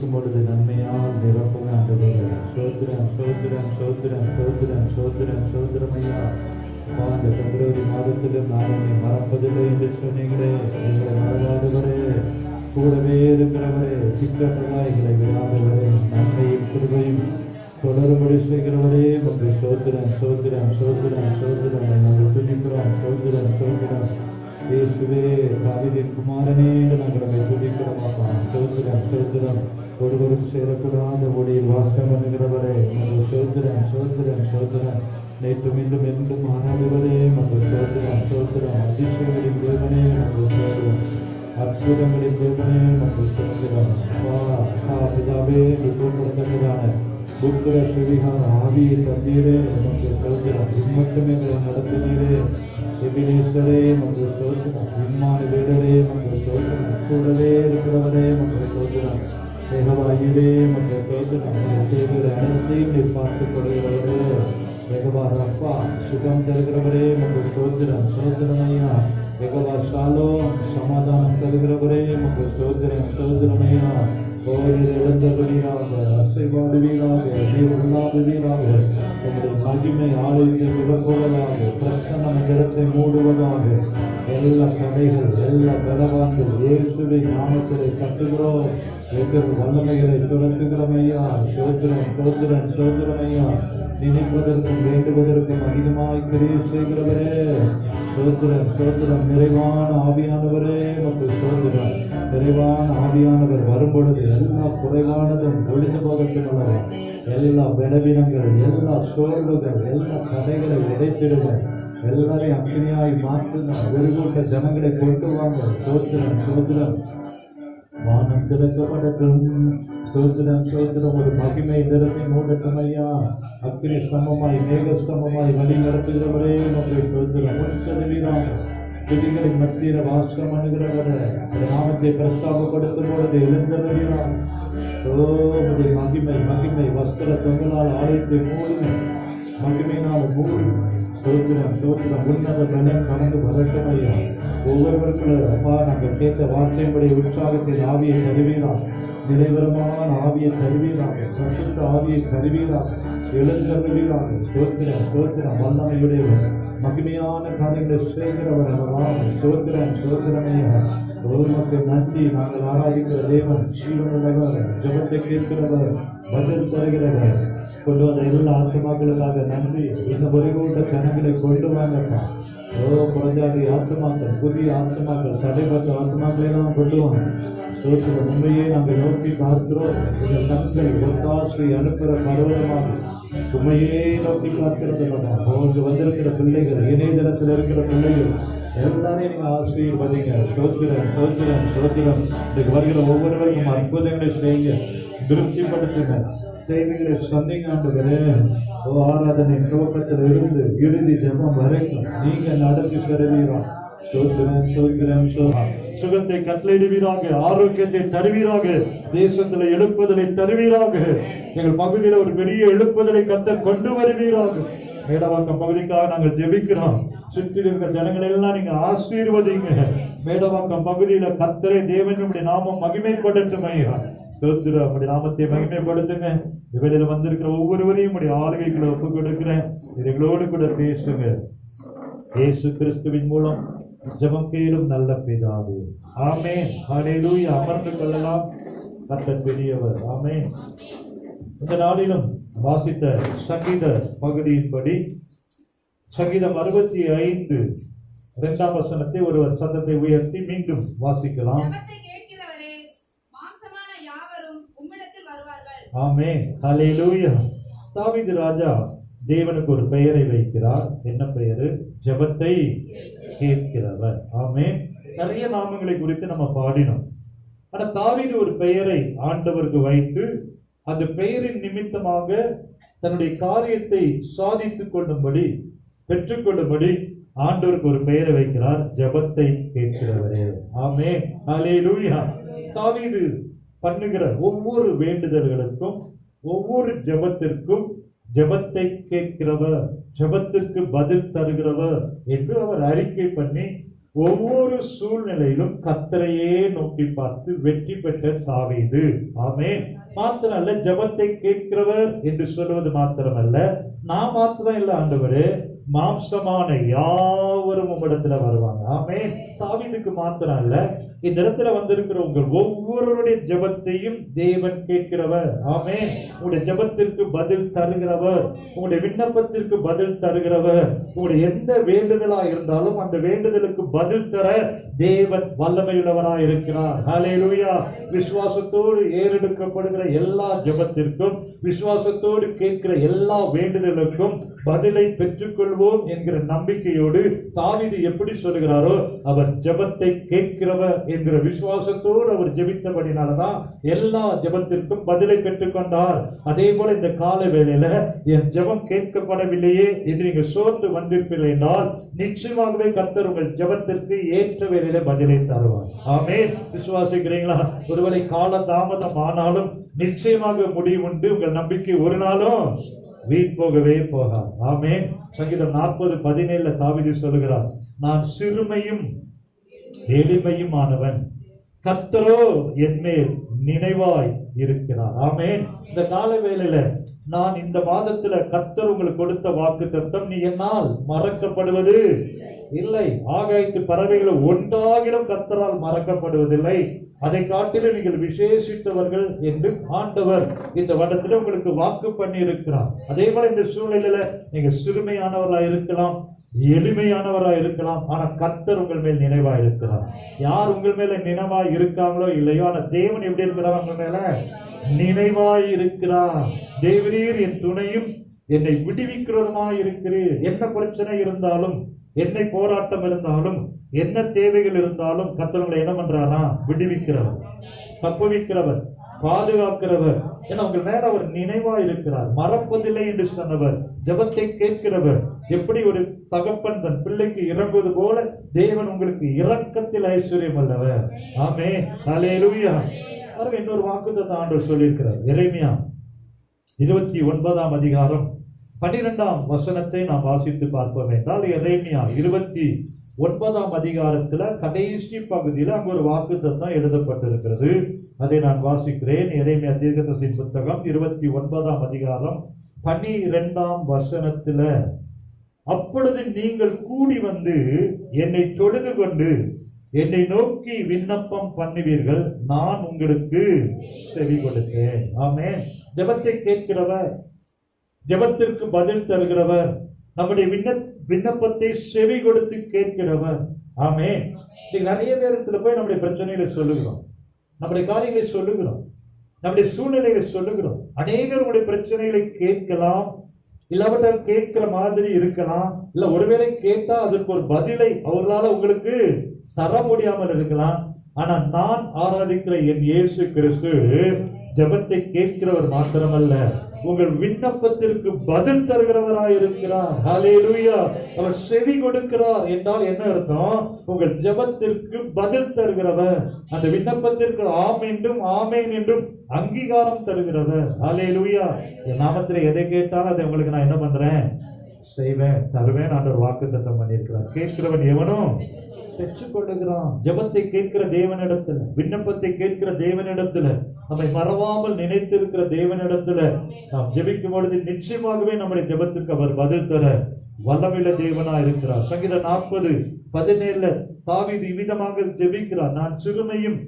ஜெபிக்கும் பொழுது நன்மையால் நிரப்புங்க ஆண்டவரே. ஸ்தோத்திரம் ஸ்தோத்திரம் ஸ்தோத்திரம் ஸ்தோத்திரம் ஸ்தோத்திரம் ஸ்தோத்திரம் ஐயா. இந்த பிப்ரவரி மாதத்திலும் நான் உன்னை மறப்பதில்லை என்று சொன்னீங்களே, எங்களை மறவாதவரே, கூடவே இருக்கிறவரே, சிக்கட்டெல்லாம் எங்களை விடாதவரே, நன்மையும் கிருபையும் தொடரும்படி செய்கிறவரே, உங்கள் ஸ்தோத்திரம் ஸ்தோத்திரம் ஸ்தோத்திரம் ஸ்தோத்திரம் நாங்கள் துதிக்கிறோம். ஸ்தோத்திரம் ஸ்தோத்திரம் இயேசுவே, தாவீதின் குமாரனே என்று நாங்கள் அதை துதிக்கிறோம். ஸ்தோத்திரம் ஸ்தோத்திரம் ஒருவரும் சேரக்கூடாத ஒளியில் வாசம் பண்ணுகிறவரே, உங்கள் ஸ்தோத்திரம் ஸ்தோத்திரம் ஸ்தோத்திரம் நேற்று மீண்டும் என்றும் மாறாதவரே, உங்கள் ஸ்தோத்திரம் ஸ்தோத்திரம் அதிசயங்களின் தேவனே, உங்கள் ஸ்தோத்திரம் அற்புதங்களின் தேவனே, உங்கள் ஸ்தோத்திரம் பிதாவே. கூப்பிடத்தக்கதான புத்திர சுவிகார ஆவியை தந்தீரே, உங்கள் ஸ்தோத்திரம் இம்மட்டும் எங்களை நடத்தினீரே. எபினேஸ்வரே, உங்கள் ஸ்தோத்திரம் விமான வீரரே, உங்கள் ஸ்தோத்திரம் கூடவே இருக்கிறவரே, உங்கள் ஸ்தோத்திரம் யெகோவாவே, உங்கள் ஸ்தோத்திரம் அனைத்தையும் நீர் பார்த்துக் கொள்கிறவரே. யெகோவா ரப்பா, சுகம் தருகிறவரே, உங்கள் ஸ்தோத்திரம் ஸ்தோத்திரம் ஐயா. யெகோவா ஷாலோம், சமாதானம் தருகிறவரே, உங்கள் ஸ்தோத்திரம் ஸ்தோத்திரம் ஐயா. கோயில் எழுந்தவீராக, அசைவாடுவீராக, நீர் உள்ளாடுவீராக. உங்களுடைய மகிமை ஆலயத்தை விடப்போவதாக, பிரசன்னம் இடத்தை மூடுவதாக. எல்லா தடைகள், எல்லா பலவான்கள் இயேசுவின் நாமத்திலே கட்டுகிறோம். எங்கள் வல்லமைகளை துரத்துகிறோம் ஐயா. ஸ்தோத்திரம் ஸ்தோத்திரம் ஸ்தோத்திரம் ஐயா. நினைப்பதற்கும் வேண்டுவதற்கும் அதிகமாய் கிரியை செய்கிறவரே, ஸ்தோத்திரம் ஸ்தோத்திரம். நிறைவான ஆவியானவரே, உமக்கு ஸ்தோத்திரம். நிறைவான ஆவியானவர் வரும்பொழுது எல்லா குறைவானதும் ஒழிந்து போகட்டுள்ளது. எல்லா பலவீனங்கள், எல்லா சோர்வுகள், எல்லா தடைகளை உடைத்திடுங்க. எல்லாரையும் அக்னியாய் மாற்றுங்க. வெறுகூட்ட ஜனங்களை கொண்டு வாங்க. ஸ்தோத்திரம் ஸ்தோத்திரம். வானம் திறக்கப்படட்டும். ஸ்தோத்திரம் ஸ்தோத்திரம். ஒரு மகிமை நிறத்தை மூடட்டும் ஐயா. அக்னி ஸ்தம்பமாய் மேக ஸ்தம்பமாய் வழி நடத்துகிறவரே, உமக்கு ஸ்தோத்திரம். முன்செலுவீராக துதிகளின் மத்தியில வாசம் பண்ணுகிறவரே, நாமத்தை பிரஸ்தாபப்படுத்தும் பொழுது எழுந்தருவீராக. மகிமை மகிமை வஸ்திர தொங்கலால் ஆலயத்தை மூடுங்க. மகிமையினால் மூடுங்க. ஸ்தோத்திரம் ஸ்தோத்திரம். உன்னத பலன் கடந்து வரட்டும் ஐயா. ஒவ்வொருவருக்குள்ள அப்பா நாங்கள் கேட்ட வார்த்தையின்படி உற்சாகத்தின் ஆவியை தருவீராக. நிறைவரமான ஆவியை தருவீராக. பரிசுத்த ஆவியை தருவீராக. எழுந்தருவீராக. ஸ்தோத்திரம் ஸ்தோத்திரம். வல்லமையுடையவர், மகிமையான காரியங்களை செய்கிறவர் அல்லவா. ஸ்தோத்திரம் ஸ்தோத்திரம் ஐயா. ஒருவருக்கு நன்றி. நாங்கள் ஆராதிக்கிற தேவன் ஜீவனுள்ளவர், ஜெபத்தை கேட்கிறவர், பதில் தருகிறவர். கொண்டு வந்த எல்லா ஆத்மாக்களுக்காக நன்றி. இந்த ஒருகூட்ட கணங்களை கொண்டு வாங்கப்பா. குறைஞ்சாதி ஆத்மாக்கள், புதிய ஆத்மாக்கள், தடைப்பட்ட ஆத்மாக்களை எல்லாம் கொண்டு வாங்க. ஸ்தோத்திரம். உண்மையே நாங்கள் நோக்கி பார்க்கிறோம். எங்கள் கண்கள் ஒத்தாசை அனுப்புகிற பர்வதமாக உண்மையே நோக்கி பார்க்கிறது. அவங்களுக்கு வந்திருக்கிற பிள்ளைகள், இணையதளத்தில் இருக்கிற பிள்ளைகள் எல்லாரையும் நீங்கள் ஆசீர்வதிங்க. ஸ்தோத்திரம் ஸ்தோத்திரம் ஸ்தோத்திரம். இதுக்கு வருகிற ஒவ்வொருவருக்கும் அற்புதங்களை செய்யுங்க, திருப்திப்படுத்துங்க, செய்திகளை சொன்னீங்க ஆண்டவரே. ஆராதனை துவக்கத்தில் இருந்து இறுதி ஜெபம் வரைக்கும் நீங்க நடத்தி தருவீராக. ஸ்தோத்திரம் ஸ்தோத்திரம். சுகத்தை கட்டளையிடுவீராக, ஆரோக்கியத்தை தருவீராக, தேசத்துல எழுப்புதலை தருவீராக. எங்கள் பகுதியில் ஒரு பெரிய எழுப்புதலை கர்த்தர் கொண்டு வருவீராக. மேடவாக்கம் பகுதிக்காக நாங்கள் ஜெபிக்கிறோம். சுற்றி இருக்கிற ஜனங்களை எல்லாம் நீங்க ஆசீர்வதிங்க. மேடவாக்கம் பகுதியில கர்த்தரே தேவனுடைய நாமம் மகிமைப்படட்டும் ஐயா. ஸ்தோத்திரம். அப்படி நாமத்தை மகிமைப்படுத்துங்க. இவரில் வந்திருக்கிற ஒவ்வொருவரையும் உடைய ஆளுகைகளை ஒப்புக் கொடுக்கிறேன். எங்களோடு கூட பேசுங்க. இயேசு கிறிஸ்துவின் மூலம் ஜெபம் கேளும் நல்ல பிதாவே. ஆமென். ஹல்லேலூயா. அமர்ந்து கொள்ளலாம். கர்த்தர் பெரியவர். ஆமென். இந்த நாளிலும் வாசித்த சங்கீத பகுதியின்படி சங்கீதம் 65 2ஆம் வசனத்தை ஒருவர் சத்தத்தை உயர்த்தி மீண்டும் வாசிக்கலாம். ஆமென். ஹல்லேலூயா. தாவீது ராஜா தேவனுக்கு ஒரு பெயரை வைக்கிறார். என்ன பெயரு? ஜெபத்தை கேட்கிறவர். ஆமென். நிறைய நாமங்களை குறித்து நம்ம பாடினோம். ஆனா தாவீது ஒரு பெயரை ஆண்டவருக்கு வைத்து அந்த பெயரின் நிமித்தமாக தன்னுடைய காரியத்தை சாதித்துக் கொள்ளும்படி, பெற்றுக்கொள்ளும்படி ஆண்டவருக்கு ஒரு பெயரை வைக்கிறார். ஜெபத்தை கேட்கிறவரே. ஆமென். ஹல்லேலூயா. தாவீது பண்ணுகிற ஒவ்வொரு வேண்டுதல்களுக்கும், ஒவ்வொரு ஜெபத்திற்கும் ஜெபத்தை கேட்கிறவர், ஜெபத்திற்கு பதில் தருகிறவர் என்று அவர் அறிக்கை பண்ணி ஒவ்வொரு சூழ்நிலையிலும் கர்த்தரையே நோக்கி பார்த்து வெற்றி பெற்ற தாவீது. ஆமென். மாத்திரம் அல்ல, ஜெபத்தை கேட்கிறவர் என்று சொல்வது மாத்திரமல்ல, நான் மாத்திரம் இல்ல ஆண்டவரே, மாம்சமான யாவரும் உம்மிடத்துல வருவாங்க. ஆமென். தாவீதுக்கு மாத்திரம் அல்ல, இந்த இடத்துல வந்திருக்கிற உங்கள் ஒவ்வொருடைய ஜெபத்தையும் தேவன் கேட்கிறவர். ஆமென். உங்களுடைய ஜெபத்திற்கு பதில் தருகிறவர், உங்களுடைய விண்ணப்பத்திற்கு பதில் தருகிறவர். உங்களுடைய எந்த வேண்டுதலா இருந்தாலும் அந்த வேண்டுதலுக்கு பதில் தர தேவன் வல்லமையுள்ளவராய் இருக்கிறார். ஹல்லேலூயா. விசுவாசத்தோடு ஏறெடுக்கப்படுகிற எல்லா ஜெபத்திற்கும், விசுவாசத்தோடு கேட்கிற எல்லா வேண்டுதலுக்கும் பதிலை பெற்றுக்கொள்வோம் என்கிற நம்பிக்கையோடு தாவீது எப்படி சொல்கிறாரோ, அவர் ஜெபத்தை கேட்கிறவர் என்கிற விசுவாசத்தோடு அவர் ஜெபித்தபடினாலதான் எல்லா ஜெபத்திற்கும் பதிலை பெற்றுக் கொண்டார். அதே போல இந்த கால வேளையில என் ஜெபம் கேட்கப்படவில்லையே என்று நீங்க சோர்ந்து வந்திருப்பீர்கள் என்றால், நிச்சயமாகவே கர்த்தர் உங்கள் ஜெபத்திற்கு ஏற்ற வேளையில பதிலை தருவார். ஆமென். விசுவாசிக்கிறீங்களா? ஒருவேளை கால தாமதம் ஆனாலும் நிச்சயமாக முடிவுண்டு. உங்கள் நம்பிக்கை ஒரு நாளும் வீண் போகவே போகாது. ஆமென். சங்கீதம் 40:17 தாவீது சொல்லுகிறார், நான் சிறுமையும் எளிமையும் ஆனவன், கர்த்தரோ என்மேல் நினைவாய் இருக்கிறார். ஆமென். இந்த கால வேளையில நான் இந்த மாதத்துல கர்த்தர் உங்களுக்கு கொடுத்த வாக்குத்தத்தம், நீ என்னால் மறக்கப்படுவது இல்லை. ஆகாயத்து பறவைகள் ஒன்றாகிலும் கர்த்தரால் மறக்கப்படுவதில்லை. அதை காட்டிலும் நீங்கள் விசேஷித்தவர்கள் என்று ஆண்டவர் இந்த வருடத்தில் உங்களுக்கு வாக்கு பண்ணி இருக்கிறார். அதே போல இந்த சூழ்நிலையில நீங்க சிறுமையானவர்களா இருக்கலாம், எளிமையானவரா இருக்கலாம், ஆனா கர்த்தர் உங்கள் மேல் நினைவா இருக்கிறார். யார் உங்கள் மேல நினைவா இருக்காங்களோ இல்லையோ, ஆனா தேவன் எப்படி இருக்கிறார்? உங்கள் மேல நினைவாய் இருக்கிறார். தேவரீர் என் துணையும் என்னை விடுவிக்கிறதுமாய் இருக்கிறீர். என்ன பிரச்சனை இருந்தாலும், என்ன போராட்டம் இருந்தாலும், என்ன தேவைகள் இருந்தாலும் கர்த்தர் உங்களை என்ன பண்றாரா? விடுவிக்கிறவர், தப்புவிக்கிறவர், பாதுகாக்கிறவர். ஏன்னா உங்கள் மேல அவர் நினைவா இருக்கிறார். மறப்பதில்லை என்று சொன்னவர், ஜெபத்தை கேட்கிறவர். எப்படி ஒரு தகப்பன் தன் பிள்ளைக்கு இறங்குவது போல தேவன் உங்களுக்கு இரக்கத்தில் ஐஸ்வர்யம் அல்லவர். ஆமென். ஹல்லேலூயா. இன்னொரு வாக்குத்தத்தம் ஆண்டவர் சொல்லியிருக்கிறார். எரேமியா 29ஆம் அதிகாரம் 12ஆம் வசனத்தை நாம் வாசித்து பார்ப்போம் என்றால், எரேமியா 29ஆம் அதிகாரத்துல கடைசி பகுதியில் அங்கு ஒரு வாக்குத்தத்தம் எழுதப்பட்டிருக்கிறது. அதை நான் வாசிக்கிறேன். எரேமியா தீர்க்கதரிசியின் புத்தகம் 29ஆம் அதிகாரம் 12ஆம் வசனத்துல, அப்பொழுது நீங்கள் கூடி வந்து என்னை தொழுது கொண்டு என்னை நோக்கி விண்ணப்பம் பண்ணுவீர்கள், நான் உங்களுக்கு செவி கொடுத்தேன். ஆமென். ஜெபத்தை கேட்கிறவர், ஜெபத்திற்கு பதில் தருகிறவர், நம்முடைய விண்ணப்பத்தை செவி கொடுத்து கேட்கிறவர். ஆமென். நிறைய பேருக்கு போய் நம்முடைய பிரச்சனைகளை சொல்லுகிறோம், நம்முடைய காரியங்களை சொல்லுகிறோம், நம்முடைய சூழ்நிலைகளை சொல்லுகிறோம். அநேகருடைய பிரச்சனைகளை கேட்கலாம், இல்லாவிட்டால் கேட்கிற மாதிரி இருக்கலாம், இல்ல ஒருவேளை கேட்டா அதற்கு ஒரு பதிலை அவர்களால உங்களுக்கு தர முடியாமல் இருக்கலாம். ஆனா நான் ஆராதிக்கிற என் இயேசு கிறிஸ்து ஜெபத்தை கேட்கிறவர் மாத்திரமல்ல, உங்கள் விண்ணப்பத்திற்கு பதில் தருகிறவராய் இருக்கிறார். ஹல்லேலூயா. அவர் செவி கொடுக்கிறார் என்றால் என்ன அர்த்தம்? உங்கள் ஜெபத்திற்கு பதில் தருகிறவர், அந்த விண்ணப்பத்திற்கு ஆம் என்றும் ஆமேன் என்றும் அங்கீகாரம் தருகிறவர். ஹல்லேலூயா. என் நாமத்தில் எதை கேட்டாலும் அதை உங்களுக்கு நான் என்ன பண்றேன்? செய்வேன், தருவேன். ஆண்டவர் வாக்குத்தத்தம் பண்ணியிருக்கிறார். கேட்கிறவன் எவனும் பெற்றுக்கொள்ளுகிறான். ஜெபத்தை கேட்கிற தேவனிடத்துல, விண்ணப்பத்தை கேட்கிற தேவனிடத்துல, நம்மை மறவாமல் நினைத்திருக்கிற தேவனிடத்துல நாம் ஜெபிக்கும் பொழுது நிச்சயமாகவே நம்முடைய ஜெபத்துக்கு அவர் பதில் தர வல்லமையுள்ள தேவனா இருக்கிறார். சங்கீதம் 40:17 தாவீது இவ்விதமாக ஜெபிக்கிறார், நான் சிறுமையும்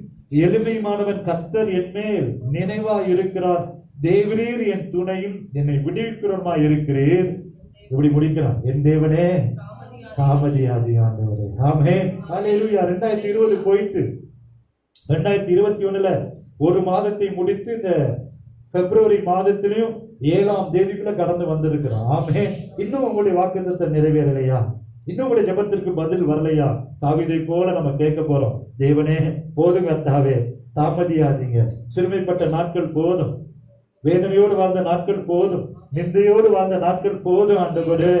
எளிமையுமானவன், கர்த்தர் என் மேல் நினைவா இருக்கிறார், தேவரீர் என் துணையும் என்னை விடுவிக்கிறவருமாய் இருக்கிறீர். இப்படி முடிக்கிறார், என் தேவனே காமதியாதி ஆண்டவரே. ஆமென். ஹல்லேலூயா. 2020 போயிட்டு 2021 ஒரு மாதத்தை முடித்து இந்த பிப்ரவரி மாதத்திலையும் 7ஆம் தேதிக்குள்ள கடந்து வந்திருக்கிறோம். ஆமென். இன்னும் உங்களுடைய வாக்குத்தத்தம் நிறைவேறலையா? இன்னும் உங்களுடைய ஜெபத்திற்கு பதில் வரலையா? தாவீதை போல நம்ம கேட்க போறோம், தேவனே போதுங்க கர்த்தாவே, தாமதியாதீங்க. சிறுமைப்பட்ட நாட்கள் போதும், வேதனையோடு வாழ்ந்த நாட்கள் போதும், நிந்தையோடு வாழ்ந்த நாட்கள் போதும். ஆண்டவரே,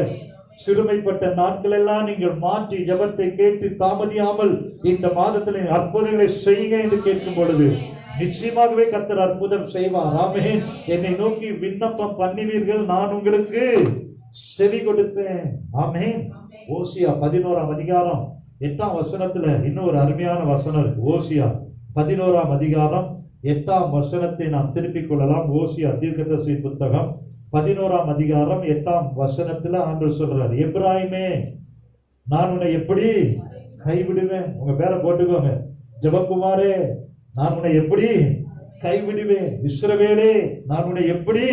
சிறுமைப்பட்ட நாட்கள் எல்லாம் நீங்கள் மாற்றி ஜெபத்தை கேட்டு தாமதியாமல் இந்த மாதத்தில் அற்புதங்களை செய்யுங்க என்று கேட்கும் பொழுது நிச்சயமாகவே கர்த்தர் அற்புதம் செய்வார். ஆமென். என்னை நோக்கி விண்ணப்பம் பண்ணுவீர்கள், நான் உங்களுக்கு செவி கொடுப்பேன். ஆமென். ஓசியா 11ஆம் அதிகாரம் 8ஆம் வசனத்துல இன்னும் ஒரு அருமையான வசனம் இருக்கு. ஓசியா 11ஆம் அதிகாரம் 8ஆம் வசனத்தை நாம் திருப்பிக் கொள்ளலாம். ஓசியா தீர்க்கதரிசி புத்தகம் 11ஆம் அதிகாரம் 8ஆம் வசனத்துல ஆண்டவர் சொல்றாரு, எப்ராயிமே நான் உன்னை எப்படி கைவிடுவேன். உங்க பேரை போட்டுக்கோங்க, ஜெபக்குமாரே நான் உன்னை எப்படி கைவிடுவேன். இஸ்ரவேலே நான் உன்னை எப்படி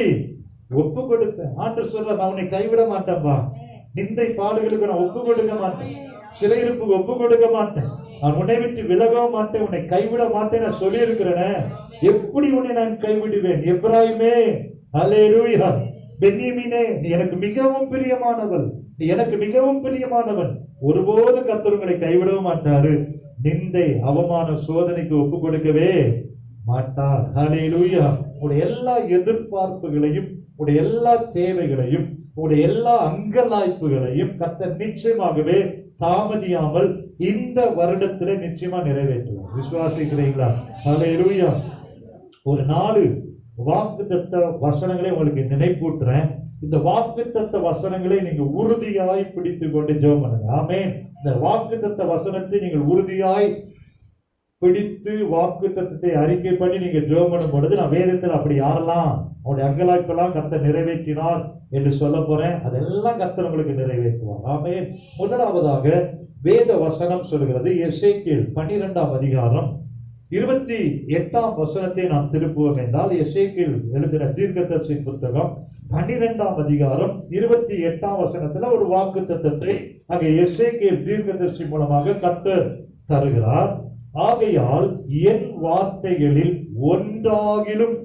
ஒப்பு கொடுப்பேன். ஆண்டவர் சொல்ற, நான் உன்னை கைவிட மாட்டேன்பா. நிந்தை பாடுகளுக்கு நான் ஒப்பு கொடுக்க மாட்டேன், சிறையிருப்புக்கு ஒப்பு கொடுக்க மாட்டேன், நான் உன்னை விட்டு விலகவும் மாட்டேன், உன்னை கைவிட மாட்டேன் நான் சொல்லி இருக்கிறேன். எப்படி உன்னை நான் கைவிடுவேன்? எப்ராயிமே அல்லேலூயா. பென்யமீனே நீ எனக்கு மிகவும் பிரியமானவன், நீ எனக்கு மிகவும் பிரியமானவன். ஒருபோது கர்த்தர் உங்களை கைவிடவும் மாட்டாரு. நிந்தை அவமான சோதனைக்கு ஒப்பு கொடுக்கவே மாட்டார். ஹல்லேலூயா. உங்களுடைய எல்லா எதிர்பார்ப்புகளையும், உங்களுடைய எல்லா தேவைகளையும், உங்களுடைய எல்லா அங்கலாய்ப்புகளையும் கர்த்தர் நிச்சயமாகவே தாமதியாமல் இந்த வருடத்திலே நிச்சயமா நிறைவேற்றுவார். விசுவாசிக்கிறீங்களா? ஹல்லேலூயா. ஒரு 4 வாக்குத்தத்த வசனங்களை உங்களுக்கு நினைப்பூட்டுறேன். இந்த வாக்குத்தத்த வசனங்களை நீங்க உறுதியாய் பிடித்துக் கொண்டு ஜெபம் பண்ணுங்க. ஆமென். இந்த வாக்குத்தத்த வசனத்தை நீங்கள் உறுதியாய் பிடித்து வாக்குத்தத்தத்தை அறிக்கை பண்ணி நீங்க ஜெபம் பண்ணும் பொழுது, நான் வேதத்தில் அப்படி யாரெல்லாம் அவருடைய அங்கலாய்ப்பெல்லாம் கர்த்தர் நிறைவேற்றினார் என்று சொல்ல போறேன். அதெல்லாம் கர்த்தர் உங்களுக்கு நிறைவேற்றுவார். ஆமென். முதலாவதாக வேத வசனம் சொல்கிறது, எசேக்கியேல் 12ஆம் அதிகாரம் 28ஆம் வசனத்தை நாம் திருப்புவோம் என்றால், எசேக்கியேல் எழுதின தீர்க்கதரிசி புத்தகம் 12ஆம் அதிகாரம் 28ஆம் வசனத்துல ஒரு வாக்குத்தத்தத்தை அங்கே எசேக்கியேல் தீர்க்கதரிசி மூலமாக கர்த்தர் தருகிறார். ஆகையால் என் வார்த்தைகளில் ஒன்றாகிலும்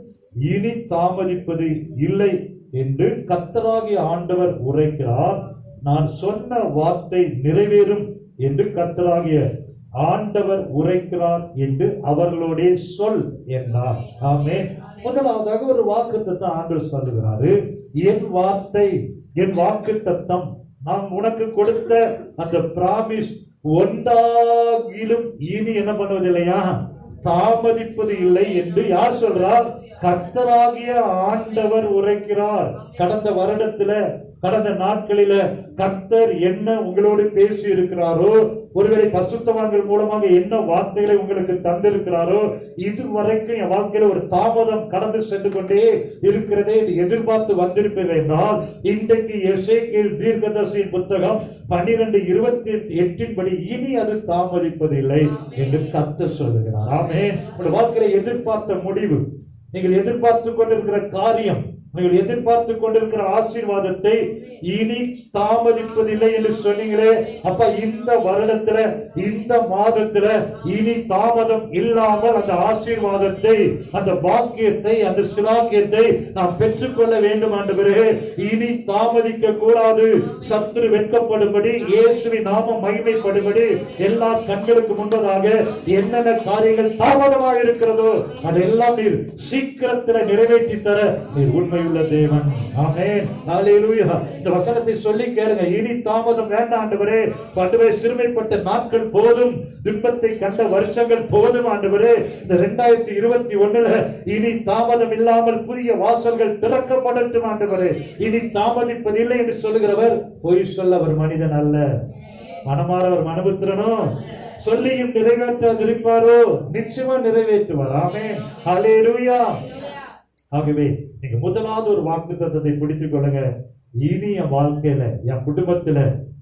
இனி தாமதிப்பது இல்லை என்று கர்த்தராகிய ஆண்டவர் உரைக்கிறார். நான் சொன்ன வார்த்தை நிறைவேறும் என்று கர்த்தராகிய ஆண்டவர் உரைக்கிறார் என்று அவர்களோடே சொல் என்றார். ஆமென். முதலாவதாக ஒரு வாக்குத்தத்தம் ஆண்டவர் சொல்லுகிறாரு. என் வார்த்தை, என் வாக்குத்தத்தம், நான் உனக்கு கொடுத்த அந்த பிராமிஸ் ஒன்றாகிலும் இனி என்ன பண்ணுவதில்லையா, தாமதிப்பது இல்லை என்று யார் சொல்றார்? கர்த்தராகிய ஆண்டவர் உரைக்கிறார். கடந்த வருடத்துல, கடந்த நாட்களில கர்த்தர் என்ன உங்களோடு பேசி இருக்கிறாரோ, ஒருவேளை பரிசுத்தவான்கள் மூலமாக என்ன வார்த்தைகளை உங்களுக்கு தந்திருக்கிறாரோ, இதுவரைக்கும் என் வாழ்க்கையில ஒரு தாமதம் கடந்து சென்று கொண்டே இருக்கிறதே எதிர்பார்த்து வந்திருப்பேன் என்றால், இன்றைக்கு எசேக்கியேல் தீர்க்கதரிசியின் புத்தகம் 12:28 படி இனி அது தாமதிப்பதில்லை என்று கர்த்தர் சொல்லுகிறார். ஆமென். உங்கள் வாழ்க்கையில எதிர்பார்த்த முடிவு, நீங்கள் எதிர்பார்த்து கொண்டிருக்கிற காரியம், நீங்கள் எதிர்பார்த்து கொண்டிருக்கிற ஆசீர்வாதத்தை இனி தாமதிப்பதில்லை என்று சொன்னீங்களே, அப்ப இந்த வருடத்துல, இந்த மாதத்துல இனி தாமதம் இல்லாமல் அந்த ஆசீர்வாதத்தை, அந்த பாக்கியத்தை, அந்த சிலாக்கியத்தை நாம் பெற்றுக்கொள்ள வேண்டும். ஆண்டவரே, இனி தாமதிக்க கூடாது. சத்துரு வெட்கப்படும்படி, இயேசுவின் நாமம் மகிமைப்படும்படி, எல்லா கண்களுக்கு முன்பதாக என்னென்ன காரியங்கள் தாமதமாக இருக்கிறதோ அதெல்லாம் நீர் சீக்கிரத்தில் நிறைவேற்றி தர நீர் உண்மை உள்ள தேவன். ஆமென். ஹல்லேலூயா. இந்த வசனத்தை சொல்லி கேளுங்க. இனி தாமதம் வேண்டாம் ஆண்டவரே. ஆண்டவரே, சிறுமைப்பட்ட நாட்கள் போதும், துன்பத்தை கண்ட வருஷங்கள் போதும் ஆண்டவரே. இந்த 2021ல இனி தாமதம் இல்லாமல் புதிய வாசல்கள் திறக்கப்படட்டும் ஆண்டவரே. இனி தாமதிப்பதில்லை என்று சொல்லுகிறவர் பொய் சொல்ல அவர் மனிதன் அல்ல, மனமாற அவர் மனபுத்திரனும், சொல்லியும் நிறைவேற்றாதிருப்பாரோ நிச்சயமா நிறைவேற்றுவார். ஆமென். ஹல்லேலூயா. ஆகவே நீங்க முதலாவது ஒரு வாக்குத்தத்தத்தை பிடித்துக் கொள்ளுங்க. இனி என் வாழ்க்கையில, என் குடும்பத்துல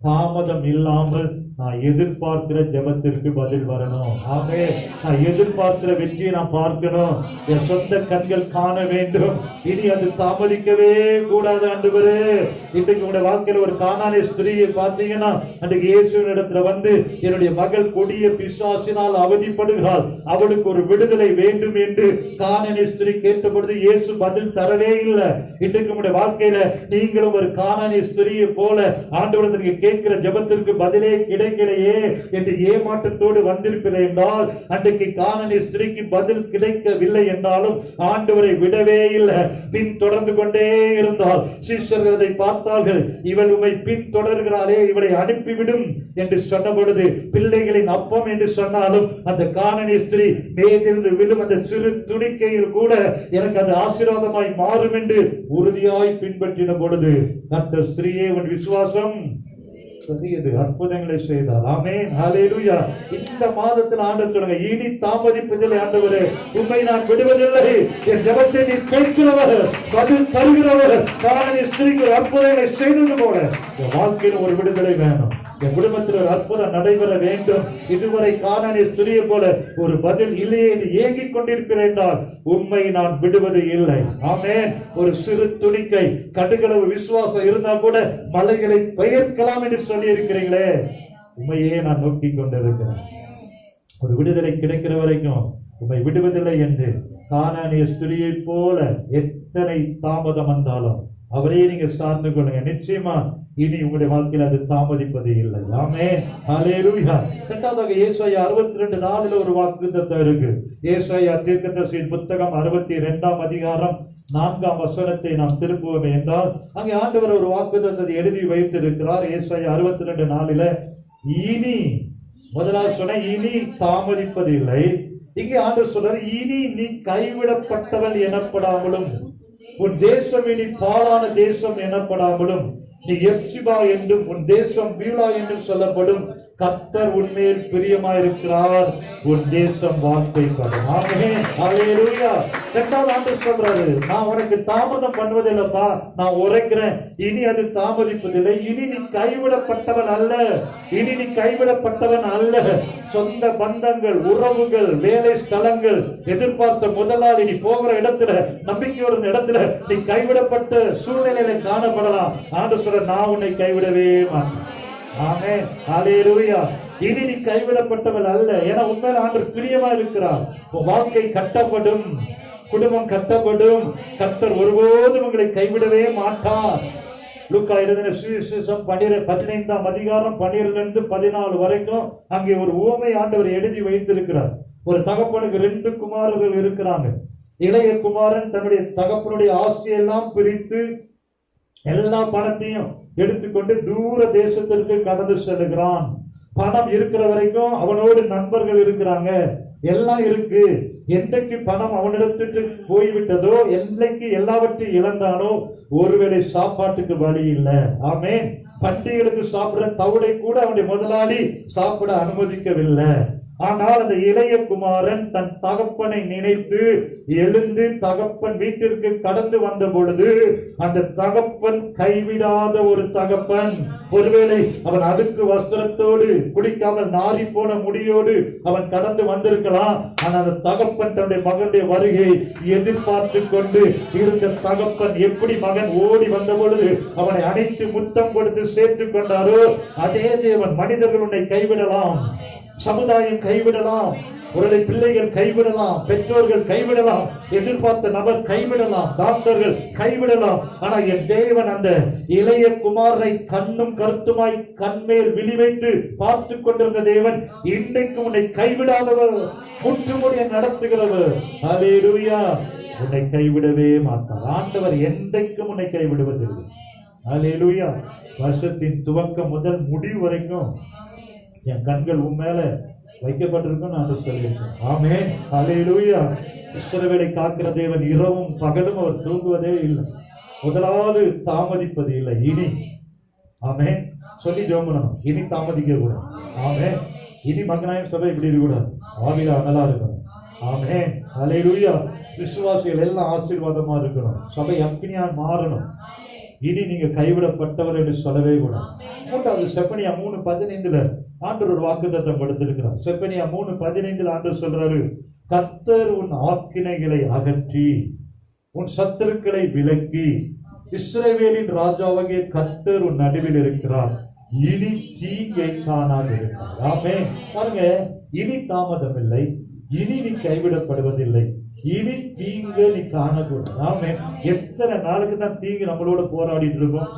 தாமதம் இல்லாமல் நான் எதிர்பார்க்கிற ஜெபத்திற்கு பதில் வரணும். ஆமென். நான் எதிர்பார்க்கிற வெற்றியை நான் பார்க்கணும். என் சொந்த கண்கள் காண வேண்டும். இனி அது தாமதிக்கவே கூடாது ஆண்டவரே. இன்றைக்கு உங்களுடைய வாழ்க்கையில ஒரு கானானிய ஸ்திரீயை பார்த்தீங்கன்னா, அன்றைக்கு இயேசுவின் இடத்துல வந்து, என்னுடைய மகள் கொடிய பிசாசினால் அவதிப்படுகிறாள், அவளுக்கு ஒரு விடுதலை வேண்டும் என்று கானானிய ஸ்திரீ கேட்ட பொழுது இயேசு பதில் தரவே இல்லை. இன்றைக்கு உங்களுடைய வாழ்க்கையில நீங்களும் ஒரு கானானிய ஸ்திரீயை போல ஆண்டவரத்திற்கு கேட்கிற ஜெபத்திற்கு பதிலே கிடைக்கலையே என்று ஏமாற்றத்தோடு வந்திருக்கிறேன் என்றால், அன்றைக்கு கானானிய ஸ்திரீக்கு பதில் கிடைக்கவில்லை என்றாலும் ஆண்டவரை விடவே இல்லை, பின் தொடர்ந்து கொண்டே இருந்தால். சீஷர்கள் அதை பார்த்தார்கள், இவள் உம்மை பின் தொடர்கிறாளே, இவளை அனுப்பிவிடும் என்று சொன்ன பொழுது, பிள்ளைகளின் அப்பம் என்று சொன்னாலும் அந்த கானானிய ஸ்திரீ மேலிருந்து விழும் அந்த சிறு துணிக்கையில் கூட எனக்கு அது ஆசீர்வாதமாய் மாறும் என்று உறுதியாய் பின்பற்றின பொழுது, அந்த ஸ்திரீயே உன் விசுவாசம் பெரியது அற்புதங்களை செய்தார். ஆமென், ஹல்லேலூயா. இந்த மாதத்தில் ஆண்டவர் சொல்லுங்க, இனி தாமதிப்பதில்லை ஆண்டவரே, உம்மை நான் விடுவதில்லை. என் ஜெபத்தை நீர் கேட்கிறவர், பதில் தருகிறவர். காரணி ஸ்திரீக்கு அற்புதங்களை செய்தது போல என் வாழ்க்கையில் ஒரு விடுதலை வேணும். என் குடும்பத்தில் ஒரு அற்புதம் நடைபெற வேண்டும். இதுவரை கானானிய ஸ்திரியை போல ஒரு பதில் இல்லையே என்று ஏங்கிக் கொண்டிருக்கிறேன் என்றால் உம்மை நான் விடுவது இல்லை. ஆமென். ஒரு சிறு துணிக்கை கடுகளவு விசுவாசம் இருந்தா கூட மலைகளை பெயர்க்கலாம் என்று சொல்லி இருக்கிறீங்களே, உண்மையே நான் நோக்கி கொண்டிருக்கிறேன். ஒரு விடுதலை கிடைக்கிற வரைக்கும் உம்மை விடுவதில்லை என்று கானானிய ஸ்திரியை போல எத்தனை தாமதம் வந்தாலும் அவரே நீங்க சார்ந்து கொள்ளுங்க. நிச்சயமா இனி உங்களுடைய வாழ்க்கையில் அது தாமதிப்பது இல்லை. ஆமென், ஹல்லேலூயா. இரண்டாவதாக ஏசாயா 62:4 ஒரு வாக்குத்தத்தம் இருக்கு. ஏசாயா தீர்க்கதரிசியின் புத்தகம் 62ஆம் அதிகாரம் 4ஆம் வசனத்தை நாம் திருப்புவோம் என்றால் அங்கே ஆண்டவர் ஒரு வாக்குத்தத்தத்தை எழுதி வைத்திருக்கிறார். ஏசாயா 62:4 இனி, முதலாவது சொன்ன இனி தாமதிப்பது இல்லை. இங்கே ஆண்டவர் சொல்றாரு, இனி நீ கைவிடப்பட்டவள் எனப்படாமலும் உன் தேசம் இனி பாழான தேசம் எனப்படாமலும் நீ எப்சிபா என்றும் உன் தேசம் பீலா என்றும் சொல்லப்படும். கர்த்தர் உன்மேல் பிரியமாயிருக்கிறார், உன் தேசம் வார்த்தைப்படும். ஆமென், ஹல்லேலூயா. இரண்டாவது ஆண்டவர் சொல்றாரு, நான் உனக்கு தாமதம் பண்ணுவதில்லைப்பா, நான் உரைக்கிறேன். இனி அது தாமதிப்பதில்லை. இனி நீ கைவிடப்பட்டவன் அல்ல, இனி நீ கைவிடப்பட்டவன் அல்ல. சொந்த பந்தங்கள், உறவுகள், வேலை ஸ்தலங்கள், எதிர்பார்த்த முதலாளி, நீ போகிற இடத்துல, நம்பிக்கையோட இடத்துல நீ கைவிடப்பட்ட சூழ்நிலையில காணப்படலாம். ஆண்டவர் சொல்ற, நான் உன்னை கைவிடவே மாட்டேன். ஆமென், ஹல்லேலூயா. இனி நீ கைவிடப்பட்டவள் அல்ல. ஏன்னா உண்மையில ஆண்டவர் பிரியமா இருக்கிறார். வாழ்க்கை கட்டப்படும், குடும்பம் கட்டப்படும். கர்த்தர் ஒருபோதும் உங்களை கைவிடவே மாட்டார். லூக்கா எழுதின சுவிசேஷம் 15ஆம் அதிகாரம் 12-14 வரைக்கும் அங்கே ஒரு உவமை ஆண்டவர் எழுதி வைத்திருக்கிறார். ஒரு தகப்பனுக்கு 2 குமாரர்கள் இருக்கிறாங்க. இளைய குமாரன் தன்னுடைய தகப்பனுடைய ஆஸ்தியெல்லாம் பிரித்து எல்லா பணத்தையும் எடுத்துக்கொண்டு தூர தேசத்திற்கு கடந்து செல்லுகிறான். பணம் இருக்கிற வரைக்கும் அவனோடு நண்பர்கள் இருக்கிறாங்க, எல்லாம் இருக்கு. என்றைக்கு பணம் அவனிடத்துக்கு போய்விட்டதோ, என்றைக்கு எல்லாவற்றையும் இழந்தானோ, ஒருவேளை சாப்பாட்டுக்கு வழி இல்லை. ஆமென். பண்டிகைகளுக்கு சாப்பிட தவிடை கூட அவனுடைய முதலாளி சாப்பிட அனுமதிக்கவில்லை. ஆனால் அந்த இளைய குமாரன் தன் தகப்பனை நினைத்து எழுந்து தகப்பன் வீட்டிற்கு கடந்து வந்த பொழுது அந்த தகப்பன் கைவிடாத ஒரு தகப்பன். ஒருவேளை அவன் அழுக்கு வஸ்திரத்தோடு, குளிக்காமல் நாரி போன முடியோடு அவன் கடந்து வந்திருக்கலாம். ஆனால் அந்த தகப்பன் தன்னுடைய மகனுடைய வருகை எதிர்பார்த்து கொண்டு இருந்த தகப்பன் எப்படி மகன் ஓடி வந்த பொழுது அவனை அணைத்து முத்தம் கொடுத்து சேர்த்து கொண்டாரோ, அதே தேவன் மனிதர்கள் உன்னை கைவிடலாம், சமுதாயம் கைவிடலாம், உங்களுடைய பிள்ளைகள் கைவிடலாம், பெற்றோர்கள் கைவிடலாம், எதிர்பார்த்த நபர் கைவிடலாம், டாக்டர்கள் கைவிடலாம். ஆனா என் தேவன் அந்த இளைய குமாரை கண்ணும் கருத்துமாய் கண்மேல் விழி வைத்து பார்த்து கொண்டிருந்த தேவன் இன்றைக்கு உன்னை கைவிடாதவர், முற்றுமுடிய நடத்துகிறவர். ஹல்லேலூயா. உன்னை கைவிடவே மாட்டார். ஆண்டவர் என்றைக்கும் உன்னை கைவிடுவதில்லை. ஹல்லேலூயா. வருஷத்தின் துவக்கம் முதல் முடிவு வரைக்கும் என் கண்கள் உன் மேல வைக்கப்பட்டிருக்கும் நான் சொல்லியிருக்கேன். ஆமென், ஹல்லேலூயா. இஸ்ரவேலை காக்கிற தேவன் இரவும் பகலும் அவர் தூங்குவதே இல்லை. முதலாவது தாமதிப்பது இல்லை. இனி, ஆமென், சொல்லி ஜெபம் பண்ணணும். இனி தாமதிக்க கூடாது. ஆமென். இனி மகனாயும் சபை இப்படி இருக்கக்கூடாது, ஆவில அனலா இருக்கணும். ஆமென், ஹல்லேலூயா. விசுவாசிகள் எல்லாம் ஆசீர்வாதமா இருக்கணும். சபை அக்கினியா மாறணும். இனி நீங்க கைவிடப்பட்டவர் என்று சொல்லவே கூடாது. மூன்றாவது செப்பனியா 3:15 ஆண்டவர் ஒரு வாக்குத்தத்தம் கொடுத்திருக்கிறார். செப்பனியா 3:15 ஆண்டவர் சொல்றாரு, கர்த்தர் உன் ஆக்கினைகளை அகற்றி உன் சத்துருக்களை விலக்கி இஸ்ரவேலின் ராஜாவாகிய கர்த்தர் உன் நடுவில் இருக்கிறார், இனி தீங்கை காணாதிருக்கிறார். ஆமென். பாருங்க, இனி தாமதம் இல்லை, இனி நீ கைவிடப்படுவதில்லை, இனி தீங்கு நீ காணக்கூடாது. ஆமென். எத்தனை நாளுக்கு தான் தீங்கு நம்மளோட போராடிட்டு இருக்கோம்,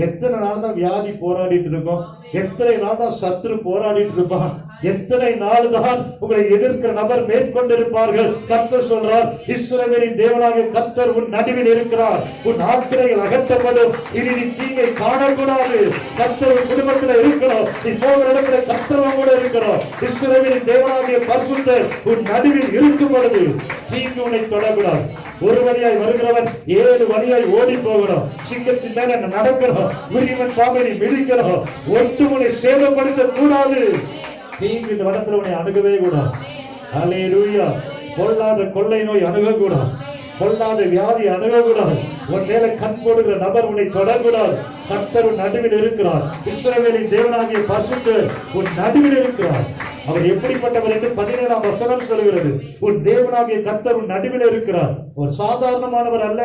எத்தனை நாள் தான் வியாதி போராடிட்டு இருக்கோம், எத்தனை நாள் தான் சத்துரு போராடிட்டு இருப்பான். எத்தனை நாள் தான் உங்களை எதிர்க்கிற நபர் மேற்கொண்டிருப்பார்கள்? கர்த்தர் சொல்றார், இஸ்ரவேலின் தேவனாகிய கர்த்தர் உன் நடுவில் இருக்கிறார். உன் ஆக்கிரைகள் அகற்றப்படும். இனி நீ தீங்கை காணக்கூடாது. கர்த்தர் உன் குடும்பத்தில் இருக்கிறோம். நீ போகிற இடத்துல கர்த்தர் கூட இருக்கிறோம். இஸ்ரவேலின் தேவனாகிய பரிசுத்தர் உன் நடுவில் இருக்கும் பொழுது தீங்கு உன்னை தொடக்கூடாது. ஒரு வழியாய் வருகிறவன் 7 வழியாய் ஓடி போகிறோம். சிங்கத்தின் மேல நடக்கிறோம். உரியவன் பாம்பனை மிதிக்கிறோம். ஒட்டு உன்னை சேதப்படுத்த கூடாது. தீங்கு இந்த வனத்துல உன்னை அணுகவே கூடாது. அல்லேலூயா. பொல்லாத கொள்ளை நோய் அணுகக்கூடாது. பொல்லாத வியாதி அணுகக்கூடாது. உன் மேல கண் போடுகிற நபர் உன்னை தொடக்கூடாது. கர்த்தர் உன் நடுவில் இருக்கிறார். இஸ்ரவேலின் தேவனாகிய பரிசுத்தர் உன் நடுவில் இருக்கிறார். அவர் எப்படிப்பட்டவர் என்று 17ஆம் வசனம் சொல்கிறது. உன் தேவனாகிய கர்த்தர் உன் நடுவில் இருக்கிறார். ஒரு சாதாரணமானவர் அல்ல.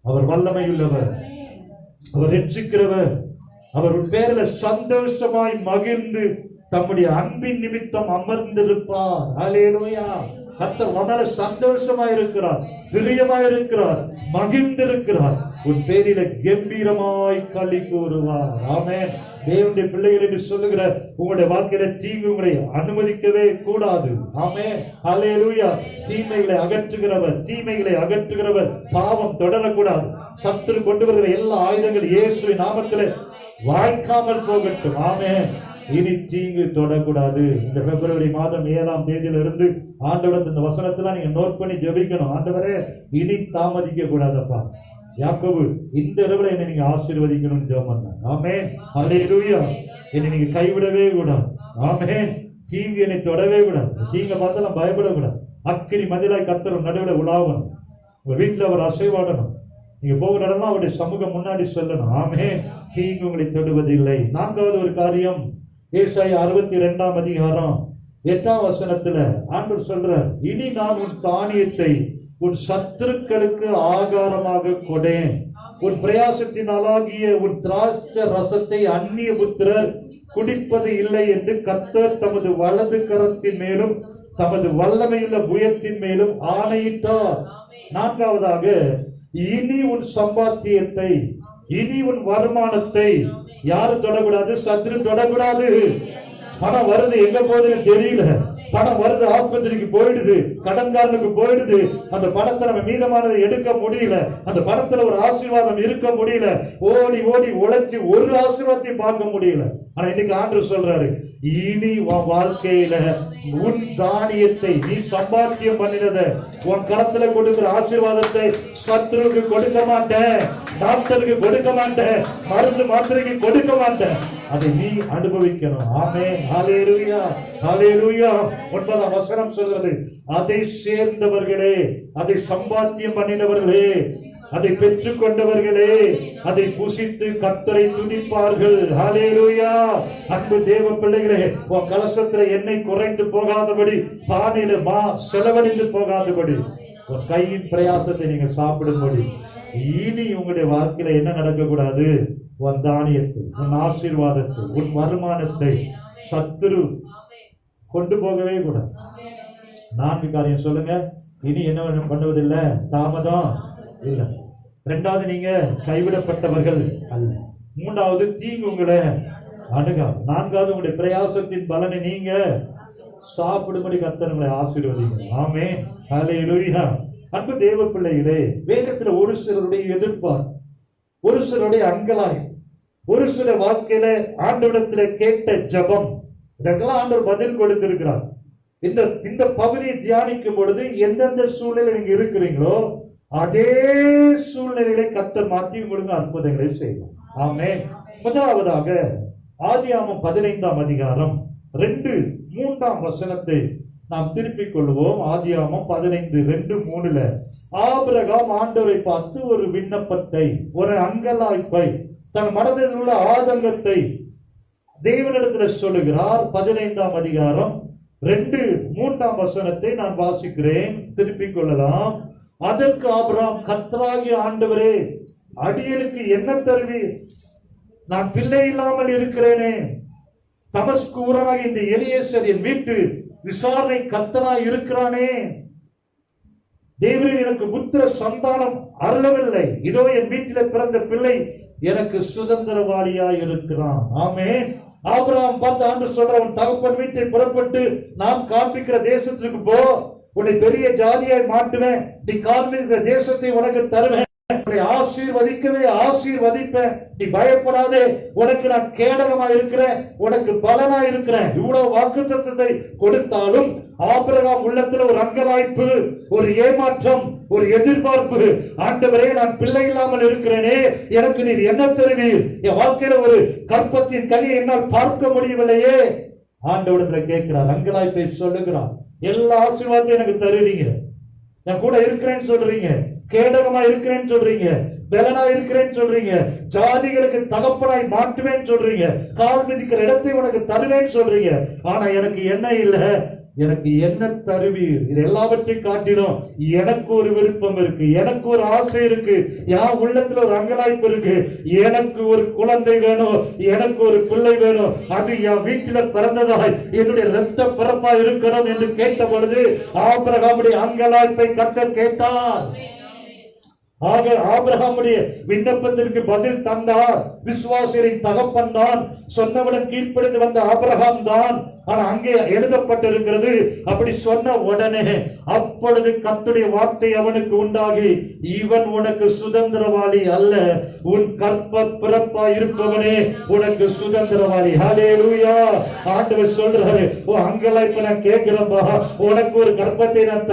அவர் வல்லமை உள்ளவர். அவர் ரட்சிக்கிறவர். அவர் உன் பேரில் சந்தோஷமாய் மகிழ்ந்து தம்முடைய அன்பின் நிமித்தம் அமர்ந்திருப்பார். அல்லேலூயா. கர்த்தர் மனல சந்தோஷமாய் இருக்கிறார், பிரியமாய் இருக்கிறார், மகிழ்ந்திருக்கிறார். உன் பேரில கம்பீரமாய் களி கூறுவார். ஆமென். தேவனுடைய பிள்ளைகள் என்று சொல்லுகிற உங்களுடைய வாழ்க்கையில தீங்கு உங்களை அனுமதிக்கவே கூடாது. ஆமென். அல்லேலூயா. தீமைகளை அகற்றுகிறவர் பாவம் தொடரக்கூடாது. சத்துரு கொண்டு வருகிற எல்லா ஆயுதங்கள் இயேசுவின் நாமத்திலே வாய்க்காமல் போகட்டும். ஆமென். இனி தீங்கு தொடக்கூடாது. இந்த பிப்ரவரி மாதம் 7ஆம் தேதியிலிருந்து ஆண்டவரது இந்த வசனத்துல நீங்க நோட் பண்ணி ஜெபிக்கணும். ஆண்டவரே, இனி தாமதிக்க கூடாதப்பா. யாக்கோபு, இந்த இரவுல என்னை நீங்க ஆசீர்வதிக்கணும்னு ஜெபம் பண்ணாங்க. ஆமென். அல்லேலூயா. என்னை நீங்க கைவிடவே கூடாது. ஆமென். தீங்கு என்னை தொடவே கூடாது. தீங்க பார்த்து நான் பயப்படக்கூடாது. அக்கினி மதிலாய் கர்த்தர் நடுவில் உலாவணும். உங்க வீட்டுல அவர் அசைவாடணும். நீங்க போகிற இடம்லாம் அவருடைய சமூகம் முன்னாடி சொல்லணும். ஆமென். தீங்கு உங்களை தொடுவதில்லை. 4வது ஒரு காரியம், ஏசாயா 62ஆம் அதிகாரம் 8ஆம் வசனத்துல ஆண்டவர் சொல்றார், இனி நான் உன் தானியத்தை உன் சத்துருக்களுக்கு ஆகாரமாக கொடேன். உன் பிரயாசத்தினாலாகிய உன் திராட்சை ரசத்தை அந்நிய புத்திரர் குடிப்பது இல்லை என்று கர்த்தர் தமது வலது கரத்தின் மேலும் தமது வல்லமையுள்ள புயத்தின் மேலும் ஆணையிட்டார். 4வதாக, இனி உன் சம்பாத்தியத்தை, இனி உன் வருமானத்தை யாரு தொடக்கூடாது? சத்துரு தொடக்கூடாது. பணம் வருது, எங்க போகுதுன்னு தெரியல. பணம் வருது, ஆஸ்பத்திரிக்கு போயிடுது, கடன்காரனுக்கு போயிடுது. அந்த பணத்தை நம்ம மீதமானதை எடுக்க முடியல. அந்த பணத்துல ஒரு ஆசீர்வாதம் இருக்க முடியல. ஓடி ஓடி உழைச்சி ஒரு ஆசீர்வாதத்தையும் பார்க்க முடியல. ஆனா இன்னைக்கு ஆண்டவர் சொல்றாரு, இனி உன் வாழ்க்கையில உன் தானியத்தை, நீ சம்பாத்தியம் பண்ணினத, உன் கரத்துல கொடுக்கிற ஆசீர்வாதத்தை சத்துருக்கு கொடுக்க மாட்டேன், டாக்டருக்கு கொடுக்க மாட்டேன், மருந்து மாத்திரைக்கு கொடுக்க மாட்டேன். அதை நீ அனுபவிக்கணும். ஆமென். ஹல்லேலூயா. ஹல்லேலூயா. 9ஆம் வசனம் சொல்கிறது, அதை சேர்ந்தவர்களே, அதை சம்பாத்தியம் பண்ணினவர்களே, அதை பெற்றுக் கொண்டவர்களே, அதை புசித்து கர்த்தரை துதிப்பார்கள். ஹல்லேலூயா. அன்பு தேவ பிள்ளைகளே, உன் கலசத்துல எண்ணெய் குறைந்து போகாதபடி, பானையில மா செலவழிந்து போகாதபடி, உன் கையின் பிரயாசத்தை நீங்க சாப்பிடும்படி, இனி உங்களுடைய வாழ்க்கையில என்ன நடக்க கூடாது? உன் தானியத்தை, உன் ஆசீர்வாதத்தை, உன் வருமானத்தை சத்துரு கொண்டு போகவே கூடாது. 4 காரியம் சொல்லுங்க. இனி என்ன பண்ணுவதில்லை? தாமதம் இல்ல. 2வது, நீங்க கைவிடப்பட்டவர்கள் அல்ல. 3வது, தீங்கு உங்களை அணுகாது. 4வது, உங்களுடைய பிரயாசத்தின் பலனை நீங்க சாப்பிடும்படி கர்த்தர் உங்களை ஆசீர்வதிங்க. ஆமென். ஹல்லேலூயா. அன்பு தேவ பிள்ளைகளே, வேதத்துல ஒரு சிலருடைய எதிர்ப்பார், ஒரு சிலருடைய அங்கலாய், ஒரு சில வாழ்க்கையில ஆண்டவரிடத்துல கேட்ட ஜெபம், இதெல்லாம் ஆண்டவர் பதில் கொடுத்திருக்கிறார். இந்த பகுதியை தியானிக்கும் பொழுது எந்தெந்த சூழ்நிலை நீங்க இருக்கிறீங்களோ அதே சூழ்நிலைகளை கர்த்தர் மாற்றி உங்களுக்கு அற்புதங்களை செய்வார். ஆமென். முதலாவதாக ஆதியாகமம் 15ஆம் அதிகாரம் 2-3ஆம் வசனத்தை நாம் திருப்பிக் கொள்வோம். ஆதியாகமம் 15:2-3 ஆபிரகாம் ஆண்டவரை பார்த்து ஒரு விண்ணப்பத்தை, ஒரு அங்கலாய்ப்பை, தன் மனதில் உள்ள ஆதங்கத்தை தேவனிடத்தில் சொல்லுகிறார். 15ஆம் அதிகாரம் 2-3ஆம் வசனத்தை நான் வாசிக்கிறேன், திருப்பிக் கொள்ளலாம். அதற்கு ஆபிரகாம், கர்த்தராகிய ஆண்டவரே, அடியனுக்கு என்ன தருவீர்? நான் பிள்ளை இல்லாமல் இருக்கிறேனே. தமஸ்கு ஊரனாக இந்த எலியேசர் என் வீட்டு விசாரணை கர்த்தனாய் இருக்கிறானே. தேவரீர் எனக்கு புத்திர சந்தானம் அருளவில்லை. இதோ என் வீட்டில பிறந்த பிள்ளை எனக்கு சுதந்திரவாளியாய் இருக்கிறான். ஆமென். ஆபிரகாம் பார்த்து ஆண்டவர் சொல்ற, உன் தகப்பன் வீட்டை புறப்பட்டு நாம் காண்பிக்கிற தேசத்துக்கு போ, உன்னை பெரிய ஜாதியாய் மாட்டுவேன், நீ காண்பிக்கிற தேசத்தை உனக்கு தருவேன், உன்னை ஆசீர்வதிக்கவே ஆசீர்வதிப்பேன், நீ பயப்படாதே, உனக்கு நான் கேடகமா இருக்கிறேன், உனக்கு பலனா இருக்கிறேன். இவ்வளவு வாக்குத்தத்தத்தை கொடுத்தாலும் ஆபிரகாம் உள்ளத்துல ஒரு அங்கலாய்ப்பு, ஒரு ஏமாற்றம், ஒரு எதிர்பார்ப்பு. ஆண்டவரே, நான் பிள்ளை இல்லாமல் இருக்கிறேனே, எனக்கு நீர் என்ன தருவீர்? என் வாழ்க்கையில ஒரு கற்பத்தின் கனியை என்னால் பார்க்க முடியவில்லையே. ஆண்டவரிடத்துல கேட்கிறார், அங்கலாய்ப்பை சொல்லுகிறார். எல்லா ஆசீர்வாதத்தையும் எனக்கு தருவீங்க, நான் கூட இருக்கிறேன்னு சொல்றீங்க, கேடகமா இருக்கிறேன்னு சொல்றீங்க, பலனா இருக்கிறேன்னு சொல்றீங்க, ஜாதிகளுக்கு தகப்பனாய் மாட்டுவேன்னு சொல்றீங்க, கால் மிதிக்கிற இடத்தை உனக்கு தருவேன்னு சொல்றீங்க. ஆனா எனக்கு என்ன இல்ல, எனக்கு என்ன தருவீர்? இது எல்லாவற்றையும் காட்டிலும் எனக்கு ஒரு விருப்பம் இருக்கு, எனக்கு ஒரு ஆசை இருக்கு, என் உள்ளத்துல ஒரு அங்கலாய்ப்பு இருக்கு. எனக்கு ஒரு குழந்தை வேணும், எனக்கு ஒரு பிள்ளை வேணும், அது என் வீட்டில பிறந்ததாய் என்னுடைய இரத்த பிறப்பா இருக்கணும் என்று கேட்ட பொழுது ஆபிரகாமுடைய அங்கலாய்ப்பை கர்த்தர் கேட்டார். ஆக ஆபிரகாமுடைய விண்ணப்பத்திற்கு பதில் தந்தார். விசுவாசிகளின் தகப்பன் தான், சொன்னவுடன் கீழ்ப்படிந்து வந்த ஆபிரகாம் தான். ஆனா அங்கே எழுதப்பட்டிருக்கிறது, அப்படி சொன்ன உடனே அப்பொழுது கர்த்தருடைய வார்த்தை அவனுக்கு உண்டாகி, இவன் உனக்கு சுதந்திரவாளி அல்ல, உன் கற்ப பிறப்பா இருப்பவனே உனக்கு சுதந்திரவாளி. ஹல்லேலூயா. ஆண்டவர் சொல்றாரு, ஓ அங்கலாய்ப்பு நான் கேட்கிறப்பா, உனக்கு ஒரு கற்பத்தை நான்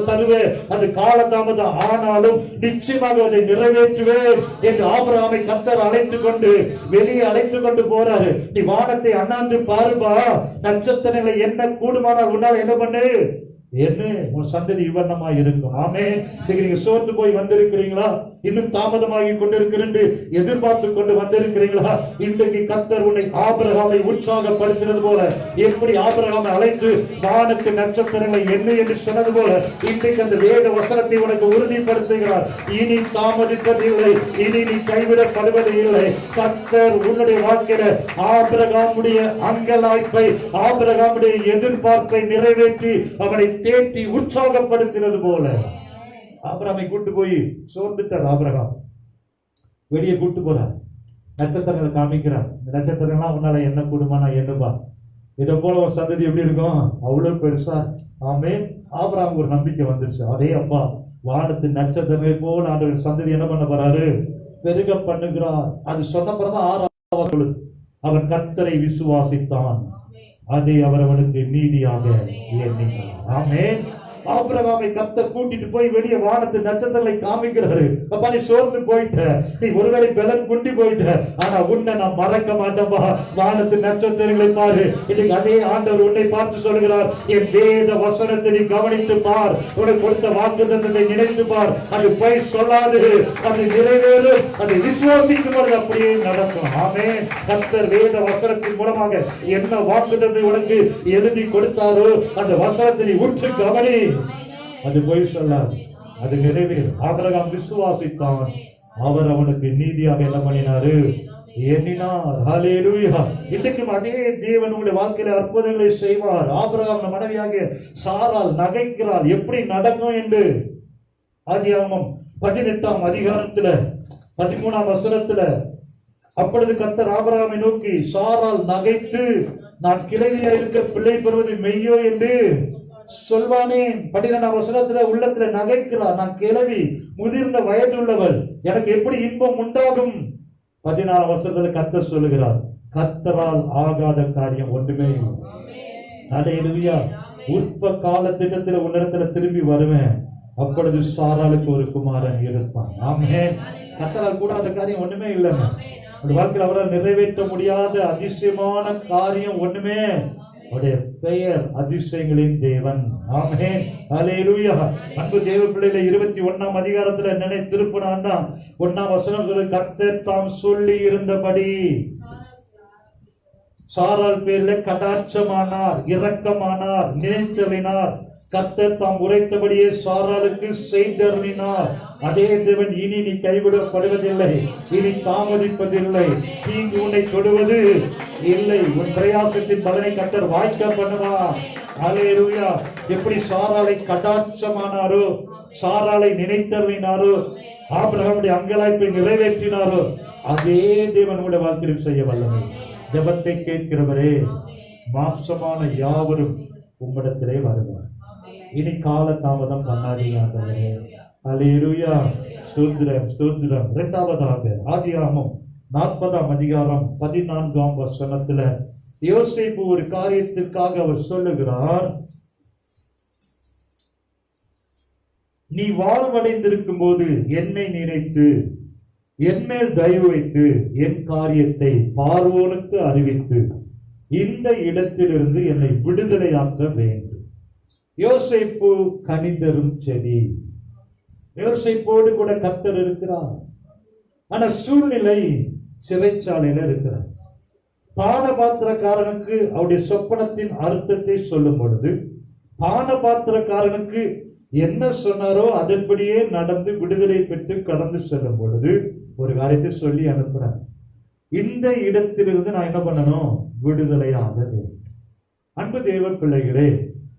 தருவேன், அது காலதாமதம் ஆனாலும் நிச்சயமாக அதை நிறைவேற்றுவேன் என்று ஆபிரகாமை கர்த்தர் அழைத்து கொண்டு வெளியே அழைத்து கொண்டு போறாரு. நீ வானத்தை அண்ணாந்து பாருபா, நட்சத்திரங்களை என்ன கூடுமானால் உன்னால் என்ன பண்ணு, என்ன உன் சந்ததி விவரணமா இருக்கும். ஆமென். நீங்க சோர்ந்து போய் வந்திருக்கிறீங்களா? இன்னும் தாமதமாகி கொண்டிருக்கிறேன் எதிர்பார்த்து கொண்டு வந்திருக்கிறீங்களா? இன்றைக்கு கர்த்தர் உன்னை ஆபிரகாமை உற்சாகப்படுத்தினது போல, எப்படி ஆபிரகாமை அழைத்து வானத்து நட்சத்திரங்களை என்ன என்று சொன்னது போல, இன்றைக்கு அந்த வேத வசனத்தை உனக்கு உறுதிப்படுத்துகிறார். இனி தாமதிப்பதில்லை, இனி நீ கைவிடப்படுவது இல்லை. கர்த்தர் உன்னுடைய வாழ்க்கையில ஆபிரகாமுடைய அங்கலாய்ப்பை, ஆபிரகாமுடைய எதிர்பார்ப்பை நிறைவேற்றி அவனை தேற்றி உற்சாகப்படுத்தினது போல ஆபிரகாமை கூட்டு போய் சோர்ந்துட்டார். ஆபிரகாம் வெளியே கூட்டு போறார், நட்சத்திரங்களை காமிக்கிறார். இந்த நட்சத்திரங்கள்லாம் உன்னால என்ன கூடுமானா என்னப்பா, இதை போல ஒரு சந்ததி எப்படி இருக்கும், அவ்வளவு பெருசா. ஆமென். ஆபிரகாம் ஒரு நம்பிக்கை வந்துருச்சு, அதே அப்பா வானத்து நட்சத்திரங்களை போல ஆண்டவர் சந்ததி என்ன பண்ண போறாரு, பெருக பண்ணுகிறார். அது சொன்ன பிறகுதான் 6வது, அவன் கர்த்தரை விசுவாசித்தான், அதை அவர் அவனுக்கு நீதியாக எண்ணினார். ஆமென். ஆபிரகாமை கர்த்தர் கூட்டிட்டு போய் வெளியே வானத்து நட்சத்திரங்களை காமிக்கிறாரு. அப்பா நீ சோர்ந்து போயிட்ட, நீ ஒருவேளை பலன் குண்டி போயிட்ட, ஆனா உன்னை நான் மறக்க மாட்டேன்பா, வானத்து நட்சத்திரங்களை பாரு. இன்னைக்கு அதே ஆண்டவர் உன்னை பார்த்து சொல்கிறார், என் வேத வசனத்தை நீ கவனித்து பார், உனக்கு கொடுத்த வாக்குத்தத்தத்தை நினைத்து பார், அது போய் சொல்லாது, அது நிறைவேறும், அதை விசுவாசிக்கும் பொழுது அப்படியே நடக்கும். ஆமென். கர்த்தர் வேத வசனத்தின் மூலமாக என்ன வாக்குத்தத்தை உனக்கு எழுதி கொடுத்தாரோ அந்த வசனத்தை நீ உற்று கவனி, அது போய் சொல்லாது, அது நிறைவேறும். ஆபிரகாம் விசுவாசித்தான், அவர் அவனுக்கு நீதியாக என்ன பண்ணினாரு, எண்ணினார். ஹல்லேலூயா. இன்றைக்கும் அதே தேவன் உங்களுடைய வாழ்க்கையில அற்புதங்களை செய்வார். ஆபிரகாம் மனைவியாக சாராள் நகைக்கிறார், எப்படி நடக்கும் என்று ஆதியாகமம் 18ஆம் அதிகாரத்துல 13ஆம் வசனத்துல, அப்பொழுது கர்த்தர் ஆபிரகாமை நோக்கி, சாராள் நகைத்து நான் கிழவியா இருக்க பிள்ளை பெறுவது மெய்யோ என்று சொல்வானேன். 12ஆம் வசனத்துல உள்ளத்துல நகைக்கிறார், நான் கிழவி, முதிர்ந்த வயது உள்ளவள், எனக்கு எப்படி இன்பம் உண்டாகும். 14ஆம் வசனத்துல கர்த்தர் சொல்லுகிறார், கர்த்தரால் ஆகாத காரியம் ஒன்றுமே இல்லை. ஹல்லேலூயா. உற்ப கால திட்டத்துல உன்னிடத்துல திரும்பி வருவேன், அப்பொழுது சாராளுக்கு ஒரு குமாரன் இருப்பான். ஆமென். கர்த்தரால் கூடாத காரியம் ஒண்ணுமே இல்லைங்க. வாழ்க்கையில் அவரால் நிறைவேற்ற முடியாத அதிசயமான காரியம் ஒண்ணுமே, அவருடைய பெயர் அதிசயங்களின் தேவன். ஆமென். ஹல்லேலூயா. அன்பு தேவ பிள்ளைகளை 21ஆம் அதிகாரத்துல நினை திருப்பினா 1ஆம் வசனம் சொல்லு, கர்த்தர் தாம் சொல்லி இருந்தபடி சாராள் பேர்ல கடாட்சமானார், இரக்கமானார், நினைத்தறினார். கர்த்தர் தாம் உரைத்தபடியே சாராளுக்கு செய்தருளினார். அதே தேவன் இனி நீ கைவிடப்படுவதில்லை, இனி தாமதிப்பதில்லை, தீங்கு உன்னை தொடுவது இல்லை, உன் பிரயாசத்தின் பலனை கர்த்தர் வாய்க்க பண்ணுவார். ஹல்லேலூயா. எப்படி சாராளை கடாட்சமானாரோ, சாராளை நினைத்தருளினாரோ, ஆபிரகாமுடைய அங்கலாய்ப்பை நிறைவேற்றினாரோ, அதே தேவன் உங்களுடைய வாழ்க்கையில் செய்ய வல்லமை. ஜெபத்தை கேட்கிறவரே, மாம்சமான யாவரும் உம்மிடத்திலே வருவார். இனி கால தாமதம் பண்ணாதீங்க ஆண்டவரே. அல்லேலூயா. ஸ்தோத்திரம், ஸ்தோத்திரம். இரண்டாவதாக ஆதியாகமம் 40ஆம் அதிகாரம் 14ஆம் வசனத்துல யோசேப்பு ஒரு காரியத்திற்காக அவர் சொல்லுகிறார், நீ வாழ்வடைந்திருக்கும் போது என்னை நினைத்து என் மேல் தயவு வைத்து என் காரியத்தை பார்வோனுக்கு அறிவித்து இந்த இடத்திலிருந்து என்னை விடுதலையாக்க வேண்டும். யோசேப்பு கனிதரும் செடி. யோசேப்போடு கூட கர்த்தர் இருக்கிறார். ஆனா சூழ்நிலை சிறைச்சாலையில இருக்கிறார். பானபாத்திரக்காரனுக்கு அவருடைய சொப்பனத்தின் அர்த்தத்தை சொல்லும் பொழுது பானபாத்திரக்காரனுக்கு என்ன சொன்னாரோ அதன்படியே நடந்து விடுதலை பெற்று கடந்து செல்லும் பொழுது ஒரு காரியத்தை சொல்லி அனுப்புறார், இந்த இடத்திலிருந்து நான் என்ன பண்ணணும், விடுதலையாக வேண்டும். அன்பு தேவ பிள்ளைகளே,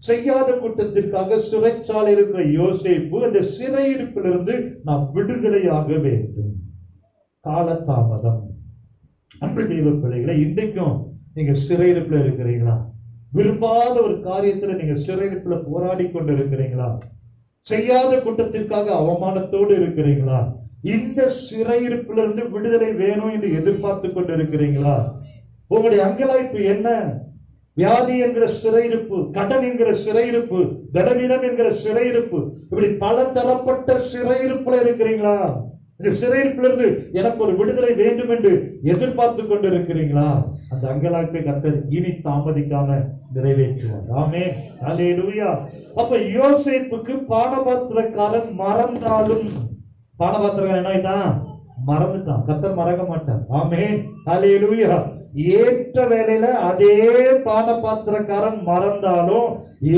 செய்யாத குற்றத்திற்காக சிறைச்சாலை இருக்கிற யோசேப்பு அந்த சிறையிருப்பிலிருந்து நாம் விடுதலையாக வேண்டும். காலதாமதம். அன்பு தெய்வ பிள்ளைகளை, இன்றைக்கும் நீங்க சிறையிருப்புல இருக்கிறீங்களா? விரும்பாத ஒரு காரியத்துல நீங்க சிறையிருப்புல போராடி கொண்டு இருக்கிறீங்களா? செய்யாத குற்றத்திற்காக அவமானத்தோடு இருக்கிறீங்களா? இந்த சிறையிருப்பிலிருந்து விடுதலை வேணும் என்று எதிர்பார்த்து கொண்டு இருக்கிறீங்களா? உங்களுடைய அங்கலாய்ப்பு என்ன? வியாதி என்கிற சிறையிருப்பு, கடன் என்கிற சிறையிருப்பு, பலவீனம் என்கிற சிறையிருப்பு, இப்படி பல தரப்பட்ட சிறையிருப்புல இருக்கிறீங்களா? இந்த சிறையிருப்பிலிருந்து எனக்கு ஒரு விடுதலை வேண்டும் என்று எதிர்பார்த்து கொண்டு இருக்கிறீங்களா? அந்த அங்கலாய்ப்பை கர்த்தர் இனி தாமதிக்காம நிறைவேற்றுவார். ஆமென், அல்லேலூயா. அப்ப யோசேப்புக்கு பானபாத்திரக்காரன் மறந்தாலும், பானபாத்திரக்காரன் என்ன ஆயிட்டான்? மறந்துட்டான். கர்த்தர் மறக்க மாட்டார். ஆமென், அல்லேலூயா. ஏற்ற வேலையில அதே பானபாத்திரக்காரன் மறந்தாலும்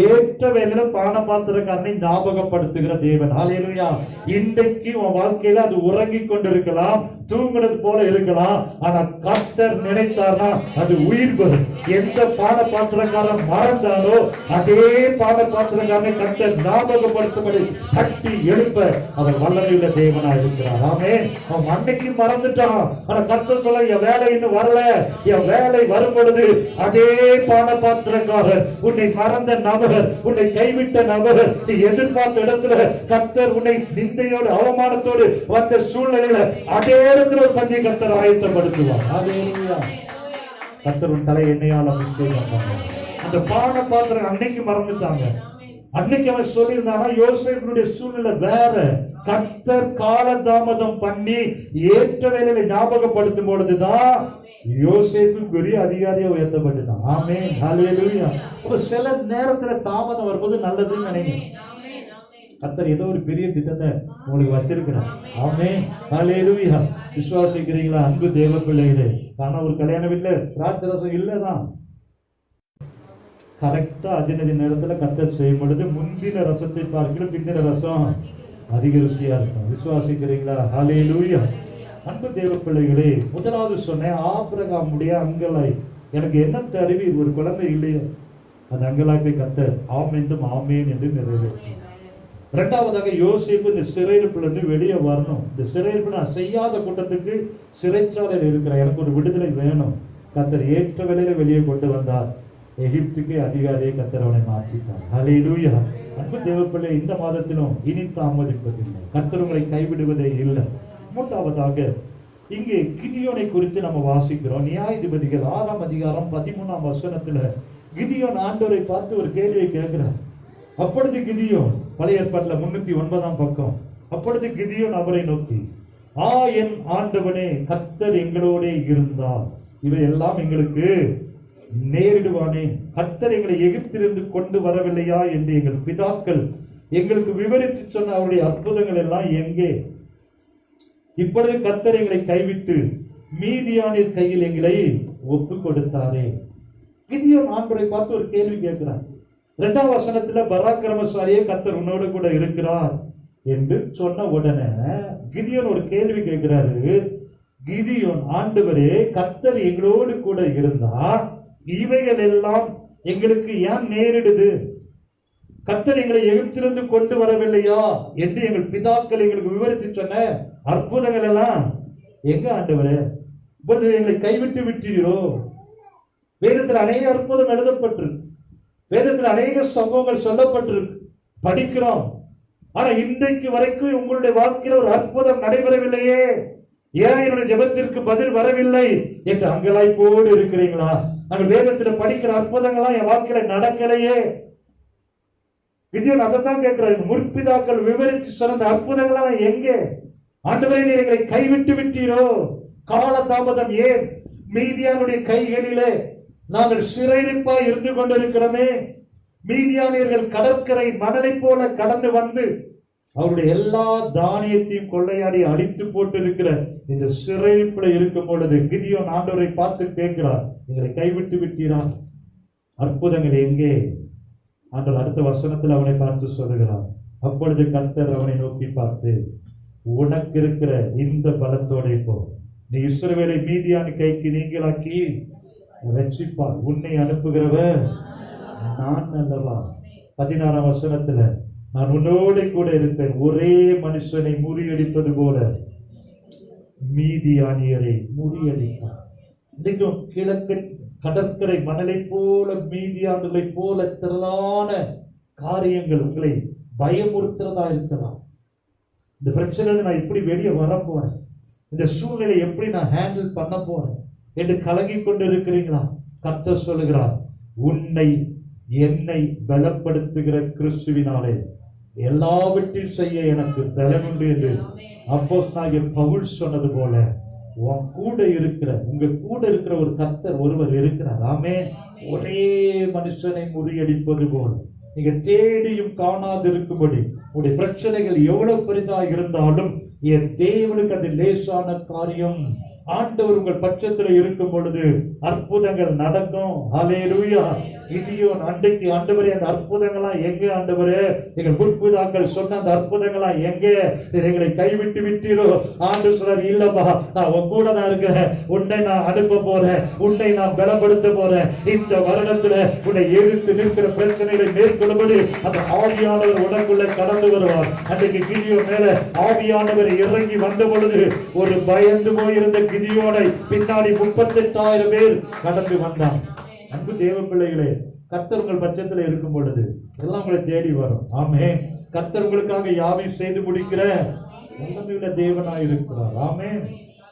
ஏற்ற வேலையில பானபாத்திரக்காரனை ஞாபகப்படுத்துகிற தேவன். ஹல்லேலூயா. இன்றைக்கு உன் வாழ்க்கையில அது உறங்கிக் கொண்டிருக்கலாம், தூங்குறது போல இருக்கலாம், ஆனா கர்த்தர் நினைத்தார்னா அது உயிர் பெறும். எந்த பானபாத்திரக்காரன் மறந்தாலோ அதே பானபாத்திரக்காரனை கர்த்தர் ஞாபகப்படுத்தும்படி தட்டி எழுப்ப அவர் வல்லமையுள்ள தேவனா இருக்கிறார். ஆமென். அவன் அன்னைக்கு மறந்துட்டான், ஆனா கர்த்தர் சொல்ல, என் வேலை இன்னும் வரல, என் வேலை வரும் பொழுது அதே பானபாத்திரக்காரர், உன்னை மறந்த நபர், உன்னை கைவிட்ட நபர், நீ எதிர்பார்த்த இடத்துல கர்த்தர் உன்னை நிந்தையோடு அவமானத்தோடு வந்த சூழ்நிலையில அதே இடத்துல ஒரு பந்தியை கர்த்தர் ஆயத்தப்படுத்துவார். ஹல்லேலூயா. கர்த்தர் உன் தலை எண்ணெயால் அபிஷேகம் பண்ணுவார். அந்த பானபாத்திரம் அன்னைக்கு மறந்துட்டாங்க. அன்னைக்கு அவன் சொல்லியிருந்தானா யோசேப்புடைய சூழ்நிலை வேற. கர்த்தர் காலதாமதம் பண்ணி ஏற்ற வேலையில ஞாபகப்படுத்தும் பொழுதுதான் யோசேப்பு பெரிய அதிகாரியா உயர்த்தப்பட்டான். ஆமென், ஹல்லேலூயா. அப்ப சில நேரத்துல தாமதம் வரும்போது நல்லதுன்னு நினைக்கிறேன். கர்த்தர் ஏதோ ஒரு பெரிய திட்டத்தை உங்களுக்கு வச்சிருக்கிறார். ஆமென், ஹல்லேலூயா. விசுவாசிக்கிறீங்களா அன்பு தேவ பிள்ளைகளே? ஆனா ஒரு கல்யாண வீட்டுல திராட்சை ரசம் இல்லதான், கரெக்டா அதினதி நேரத்துல கர்த்தர் செய்யும் பொழுது முந்தின ரசத்தை பார்க்கல பிந்தின ரசம் அதிக ருசியா இருக்கும். விசுவாசிக்கிறீங்களா? ஹல்லேலூயா. அன்பு தேவ பிள்ளைகளே, முதலாவது சொன்னேன், ஆபிரகாமுடைய அங்கலாய். எனக்கு என்ன தருவி, ஒரு குழந்தை இல்லையோ, அந்த அங்கலாய்ப்பை கர்த்தர் ஆம் என்றும் ஆமேன் என்று நிறைவேற்றும். இரண்டாவதாக யோசேப்பு இந்த சிறையிருப்பிலிருந்து வெளியே வரணும். இந்த சிறையிருப்பு நான் செய்யாத கூட்டத்துக்கு சிறைச்சாலையில் இருக்கிற எனக்கு ஒரு விடுதலை வேணும். கர்த்தர் ஏற்ற வேளையில வெளியே கொண்டு வந்தார். எகிப்துக்கு அதிகாரியை கர்த்தர் அவனை மாற்றிட்டார். ஹல்லேலூயா. அன்பு தேவப்பிள்ளை, இந்த மாதத்திலும் இனி தாமதிப்பதில்லை. கர்த்தர் உங்களை கைவிடுவதே இல்லை. மூன்றாவதாக இங்கே கிதியோனை குறித்து நம்ம வாசிக்கிறோம். நியாயாதிபதிகள் 6ஆம் அதிகாரம் 13ஆம் வசனத்துல கிதியோன் ஆண்டவரை பார்த்து ஒரு கேள்வியை கேட்கிறார். அப்பொழுது கிதியோன், பழைய ஏற்பாட்டுல 309ஆம் பக்கம், அப்பொழுது கிதியோன் அவரை நோக்கி, என் ஆண்டவனே, கர்த்தர் எங்களோட இருந்தால் இவையெல்லாம் எங்களுக்கு நேரிடுவானே. கர்த்தர் எங்களை எகிப்திலிருந்து கொண்டு வரவில்லையா என்று எங்கள் பிதாக்கள் எங்களுக்கு விவரித்து சொன்ன அவருடைய அற்புதங்கள் எல்லாம் எங்கே? இப்பொழுது கர்த்தர் எங்களை கைவிட்டு மீதியானின் கையில் எங்களை ஒப்பு கொடுத்தாரே. கிதியோன் ஆண்டவரை பார்த்து ஒரு கேள்வி கேட்கிறார். 2ஆம் வசனத்துல பராக்கிரமசாலியே கர்த்தர் உன்னோடு கூட இருக்கிறார் என்று சொன்ன உடனே கிதியோன் ஒரு கேள்வி கேட்கிறாரு. கிதியோன், ஆண்டவரே, கர்த்தர் எங்களோடு கூட இருந்தா இவைகள் எல்லாம் எங்களுக்கு ஏன் நேரிடுது? கர்த்தர் எங்களை எகிப்திலிருந்து கொண்டு வரவில்லையா என்று எங்கள் பிதாக்கள் எங்களுக்கு விவரித்து சொன்ன அற்புதங்கள் எல்லாம் எங்க ஆண்டவரே? இப்பொழுது எங்களை கைவிட்டு விட்டீரோ? வேதத்தில் அநேக அற்புதம் எழுதப்பட்டிருக்கு, வேதத்தில் அநேக சம்பவங்கள் சொல்லப்பட்டிருக்கு, படிக்கிறோம். ஆனா இன்றைக்கு வரைக்கும் உங்களுடைய வாழ்க்கையில ஒரு அற்புதம் நடைபெறவில்லையே, ஏன் என்னுடைய ஜெபத்திற்கு பதில் வரவில்லை என்று அங்கலாய்ப்போடு இருக்கிறீங்களா? நாங்கள் வேதத்துல படிக்கிற அற்புதங்கள்லாம் என் வாழ்க்கையில நடக்கலையே. கிதியோன் அதைத்தான் கேட்கிறார், முற்பிதாக்கள் விவரித்து சொன்ன அற்புதங்கள்லாம் எங்கே? ஆண்டவரே, நீர் எங்களை கைவிட்டு விட்டீரோ? கால தாமதம் ஏன்? மீதியானுடைய கைகளிலே நாங்கள் சிறையிருப்பாய் இருந்து கொண்டிருக்கிறோமே. மீதியானியர்கள் கடற்கரை மணலை போல கடந்து வந்து அவருடைய எல்லா தானியத்தையும் கொள்ளையாடி அழித்து போட்டு இருக்கிற இந்த சிறையிருப்புல இருக்கும் பொழுது கிதியோன் ஆண்டவரை பார்த்து கேட்கிறார், எங்களை கைவிட்டு விட்டீரா? அற்புதங்கள் எங்கே? ஆண்டவர் அடுத்த வசனத்தில் அவனை பார்த்து சொல்லுகிறார், அப்பொழுது கர்த்தர் அவனை நோக்கி பார்த்து, உனக்கு இருக்கிற இந்த பலத்தோட போ, நீ இஸ்ரவேலை மீதியான கைக்கு நீங்களாக்கி ரட்சிப்பார், உன்னை அனுப்புகிறவர் நான் அல்லவா? 16ஆம் வசனத்துல, நான் உன்னோட கூட இருப்பேன், ஒரே மனுஷனை முறியடிப்பது போல மீதியானியரை முறியடிப்பார். இன்னைக்கும் கிழக்கு கடற்கரை மணலை போல மீதியானலை போல திரளான காரியங்கள் உங்களை பயமுறுத்துறதா இருக்கலாம். இந்த பிரச்சனை நான் எப்படி வெளியே வர போறேன், இந்த சூழ்நிலை எப்படி நான் ஹேண்டில் பண்ண போறேன் என்று கலங்கி கொண்டு இருக்கிறீங்களா? கர்த்தர் சொல்லுகிறார், உன்னை என்னை பலப்படுத்துகிற கிறிஸ்துவினாலே எல்லாவற்றையும் செய்ய எனக்கு பலன் உண்டு என்று அப்போஸ்தலனாகிய பவுல் சொன்னது போல உன் கூட இருக்கிற, உங்க கூட இருக்கிற ஒரு கர்த்தர் ஒருவர் இருக்கிறார். ஆமென். ஒரே மனுஷனை முறியடிப்பது போல நீங்க தேடியும் காணாது இருக்கும்படி உங்களுடைய பிரச்சனைகள் எவ்வளவு பெரிதா இருந்தாலும் என் தேவனுக்கு அது லேசான காரியம். ஆண்டவர் உங்கள் பட்சத்தில் இருக்கும் பொழுது அற்புதங்கள் நடக்கும். ஹல்லேலூயா. கிதியோன் அன்றைக்கு, ஆண்டவரே அந்த அற்புதங்கள்லாம் எங்கே? ஆண்டவரே, எங்கள் முற்பிதாக்கள் சொன்ன அந்த அற்புதங்கள்லாம் எங்கே? எங்களை கைவிட்டு விட்டீரோ? ஆண்டு சொல்றார், இல்லப்பா, நான் உன் கூட தான் இருக்கிறேன், உன்னை நான் அனுப்ப போறேன், உன்னை நான் பலப்படுத்த போறேன். இந்த வருடத்துல உன்னை எதிர்த்து நிற்கிற பிரச்சனைகளை மேற்கொள்ளும்படி அந்த ஆவியானவர் உனக்குள்ள கடந்து வருவார். அன்றைக்கு கிதியோன் மேல ஆவியானவர் இறங்கி வந்த பொழுது ஒரு பயந்து போயிருந்த கிதியோனை பின்னாடி 38,000 பேர் கடந்து வந்தான். அன்பு தேவ பிள்ளைகளே, கர்த்தர் உங்கள் பட்சத்தில் இருக்கும் பொழுது எல்லாம் உங்களை தேடி வரும். ஆமென். கர்த்தர் உங்களுக்காக யாவையும் செய்து முடிக்கிற வல்லமையுள்ள தேவனாய் இருக்கிறார். ஆமென்.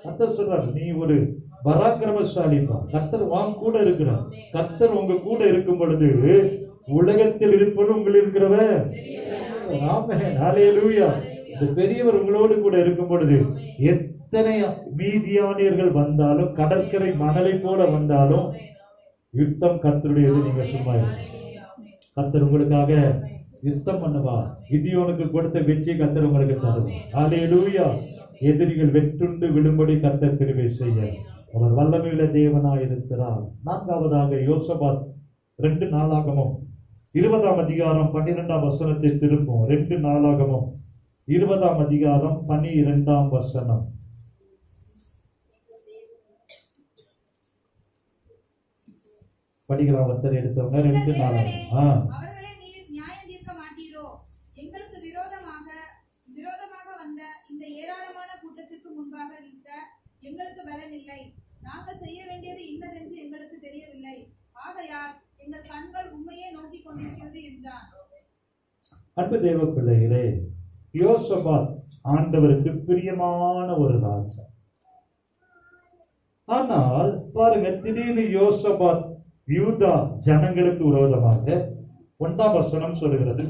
கர்த்தர் சொல்றார், நீ ஒரு பராக்கிரமசாலிப்பா, கர்த்தர் வான் கூட இருக்கிறார். கர்த்தர் உங்க கூட இருக்கும் பொழுது உலகத்தில் இருப்பது உங்கள் இருக்கிறவர். ஆமென். ஹல்லேலூயா. இந்த பெரியவர் உங்களோடு கூட இருக்கும் பொழுது எத்தனை மீதியானியர்கள் வந்தாலும், கடற்கரை மணலை போல வந்தாலும், யுத்தம் கர்த்தருடையது. நீங்க சும்மா கர்த்தர் உங்களுக்காக யுத்தம் பண்ணுவா. கிதியோனுக்கு கொடுத்த வெற்றி கர்த்தர் உங்களுக்கு தருவார். ஹல்லேலூயா. எதிரிகள் வெற்றுண்டு விழும்படி கர்த்தர் கிருபை செய்ய அவர் வல்லமையுள்ள தேவனாய் இருக்கிறார். 4வதாக யோசபாத் 2 நாளாகமம் 20ஆம் அதிகாரம் 12ஆம் வசனத்தை திருப்போம். 2 நாளாகமம் 20ஆம் அதிகாரம் 12ஆம் வசனம். படிக்கலாம். ஒருத்தர் எடுத்தவங்க 2 நாளாகமம். அவர்களை நீர் நியாயம் தீர்க்க மாட்டீரோ? எங்களுக்கு விரோதமாக வந்த இந்த ஏராளமான கூட்டத்திற்கு முன்பாக நிற்க எங்களுக்கு பலன் இல்லை. நாங்கள் செய்ய வேண்டியது இன்னதென்று எங்களுக்கு தெரியவில்லை. ஆகையால் எங்கள் கண்கள் உண்மையே நோக்கி கொண்டிருக்கிறது என்றான். அன்பு தேவ பிள்ளைகளே, யோசபாத் ஆண்டவருக்கு பிரியமான ஒரு ராஜா. ஆனால் பாருங்க, திடீர்னு யோசபாத் யூதா ஜனங்களுக்கு விரோதமாக 1ஆம் வசனம் சொல்லுகிறது,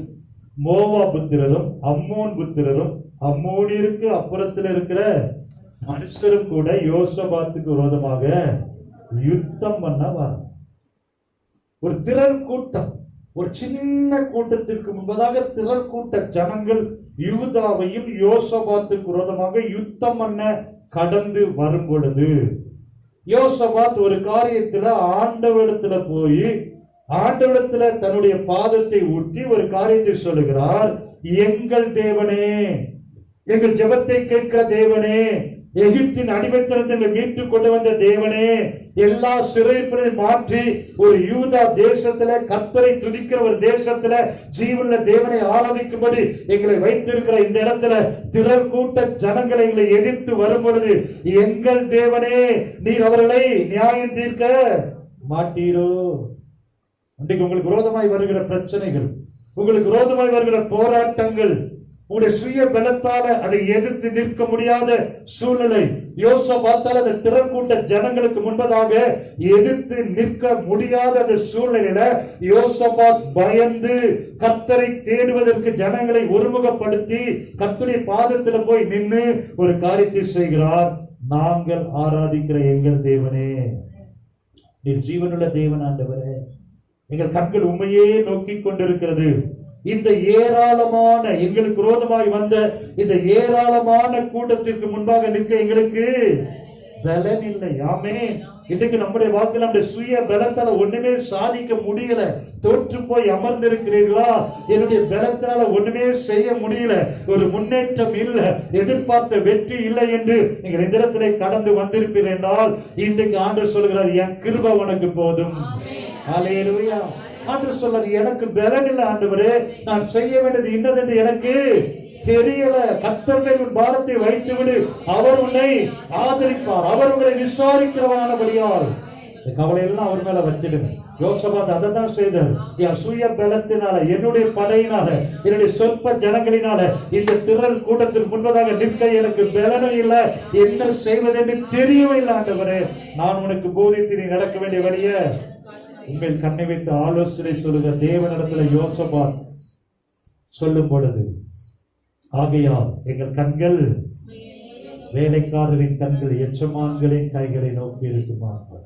மோவா புத்திரரும் அம்மோன் புத்திரரும் அம்மோனியருக்கு அப்புறத்தில் இருக்கிற மனுஷரும் கூட யோசபாத்துக்கு விரோதமாக யுத்தம் பண்ண வர. ஒரு திரள் கூட்டம், ஒரு சின்ன கூட்டத்திற்கு முன்பதாக திரள் கூட்ட ஜனங்கள் யூதாவையும் யோசபாத்துக்கு விரோதமாக யுத்தம் பண்ண கடந்து வரும் பொழுது யோசபாத் ஒரு காரியத்துல ஆண்டவரிடத்துல போய் ஆண்டவரிடத்துல தன்னுடைய பாதத்தை ஊற்றி ஒரு காரியத்தை சொல்லுகிறார். எங்கள் தேவனே, எங்கள் ஜெபத்தை கேட்கிற தேவனே, எகிப்தின் அடிமைத்தனத்தை மீட்டு கொண்டு வந்த தேவனே, எல்லா சிறைப்பிடியும் மாற்றி ஒரு யூதா தேசத்துல கர்த்தரை துதிக்கிற ஒரு தேசத்துல ஜீவனுள்ள தேவனை ஆராதிக்கும்படி எங்களை வைத்திருக்கிற இந்த இடத்துல திரள் கூட்ட ஜனங்களை எங்களை எதிர்த்து வரும் பொழுது, எங்கள் தேவனே, நீர் அவர்களை நியாயம் தீர்க்க மாட்டீரோ. இன்றைக்கு உங்களுக்கு விரோதமாய் வருகிற பிரச்சனைகள், உங்களுக்கு விரோதமாய் வருகிற போராட்டங்கள், உங்களுடைய சுய பலத்தால அதை எதிர்த்து நிற்க முடியாத சூழ்நிலை. யோசபாத்தால் அந்த திரக்கூட்ட ஜனங்களுக்கு முன்பதாக எதிர்த்து நிற்க முடியாத அந்த சூழ்நிலையில யோசபாத் பயந்து கர்த்தரை தேடுவதற்கு ஜனங்களை ஒருமுகப்படுத்தி கர்த்தருடைய பாதத்தில் போய் நின்று ஒரு காரியத்தை செய்கிறார். நாங்கள் ஆராதிக்கிற எங்கள் தேவனே, நீர் ஜீவனுள்ள தேவன் ஆண்டவரே, எங்கள் கண்கள் உண்மையே நோக்கி கொண்டிருக்கிறது. இந்த ஏராளமான எங்களுக்கு விரோதமாய் வந்த இந்த ஏராளமான கூட்டத்திற்கு முன்பாக நிற்க எங்களுக்கு பலன் இல்லை. ஆமென். இன்னைக்கு நம்முடைய வாழ்க்கையில் நம்முடைய சுய பலத்தால ஒண்ணுமே சாதிக்க முடியல, தோற்று போய் அமர்ந்திருக்கிறீர்களா? என்னுடைய பலத்தால ஒண்ணுமே செய்ய முடியல, ஒரு முன்னேற்றம் இல்லை, எதிர்பார்த்த வெற்றி இல்லை என்று நீங்கள் இந்த இடத்திலே கடந்து வந்திருப்பீர்கள் என்றால் இன்றைக்கு ஆண்டவர் சொல்கிறார், என் கிருபை உனக்கு போதும். ஹல்லேலூயா. ஆண்டவர் சொல்றார், எனக்கு பலன் இல்லை ஆண்டவரே, நான் செய்ய வேண்டியது இன்னதென்று எனக்கு தெரியல. கர்த்தர் மேல் உன் பாரத்தை வைத்து விடு, அவர் உன்னை ஆதரிப்பார், அவர் உங்களை விசாரிக்கிறவனானபடியால் இந்த கவலை எல்லாம் அவர் மேல வச்சிடுங்க. யோசபாத் அதை தான் செய்தார். என் சுய பலத்தினால, என்னுடைய படையினால, என்னுடைய சொற்ப ஜனங்களினால இந்த திரள் கூட்டத்திற்கு முன்பதாக நிற்க எனக்கு பலனும் இல்லை, என்ன செய்வதென்று தெரியவே இல்லை ஆண்டவரே. நான் உனக்கு போதித்து நீ நடக்க வேண்டிய வழிய உங்கள் கண்ணை வைத்து ஆலோசனை சொல்லுகிற தேவனிடத்துல யோசபாத் சொல்லும் பொழுது, ஆகையால் எங்கள் கண்கள் வேலைக்காரரின் கண்கள் எச்சமான்களின் கைகளை நோக்கி இருக்குமா போல,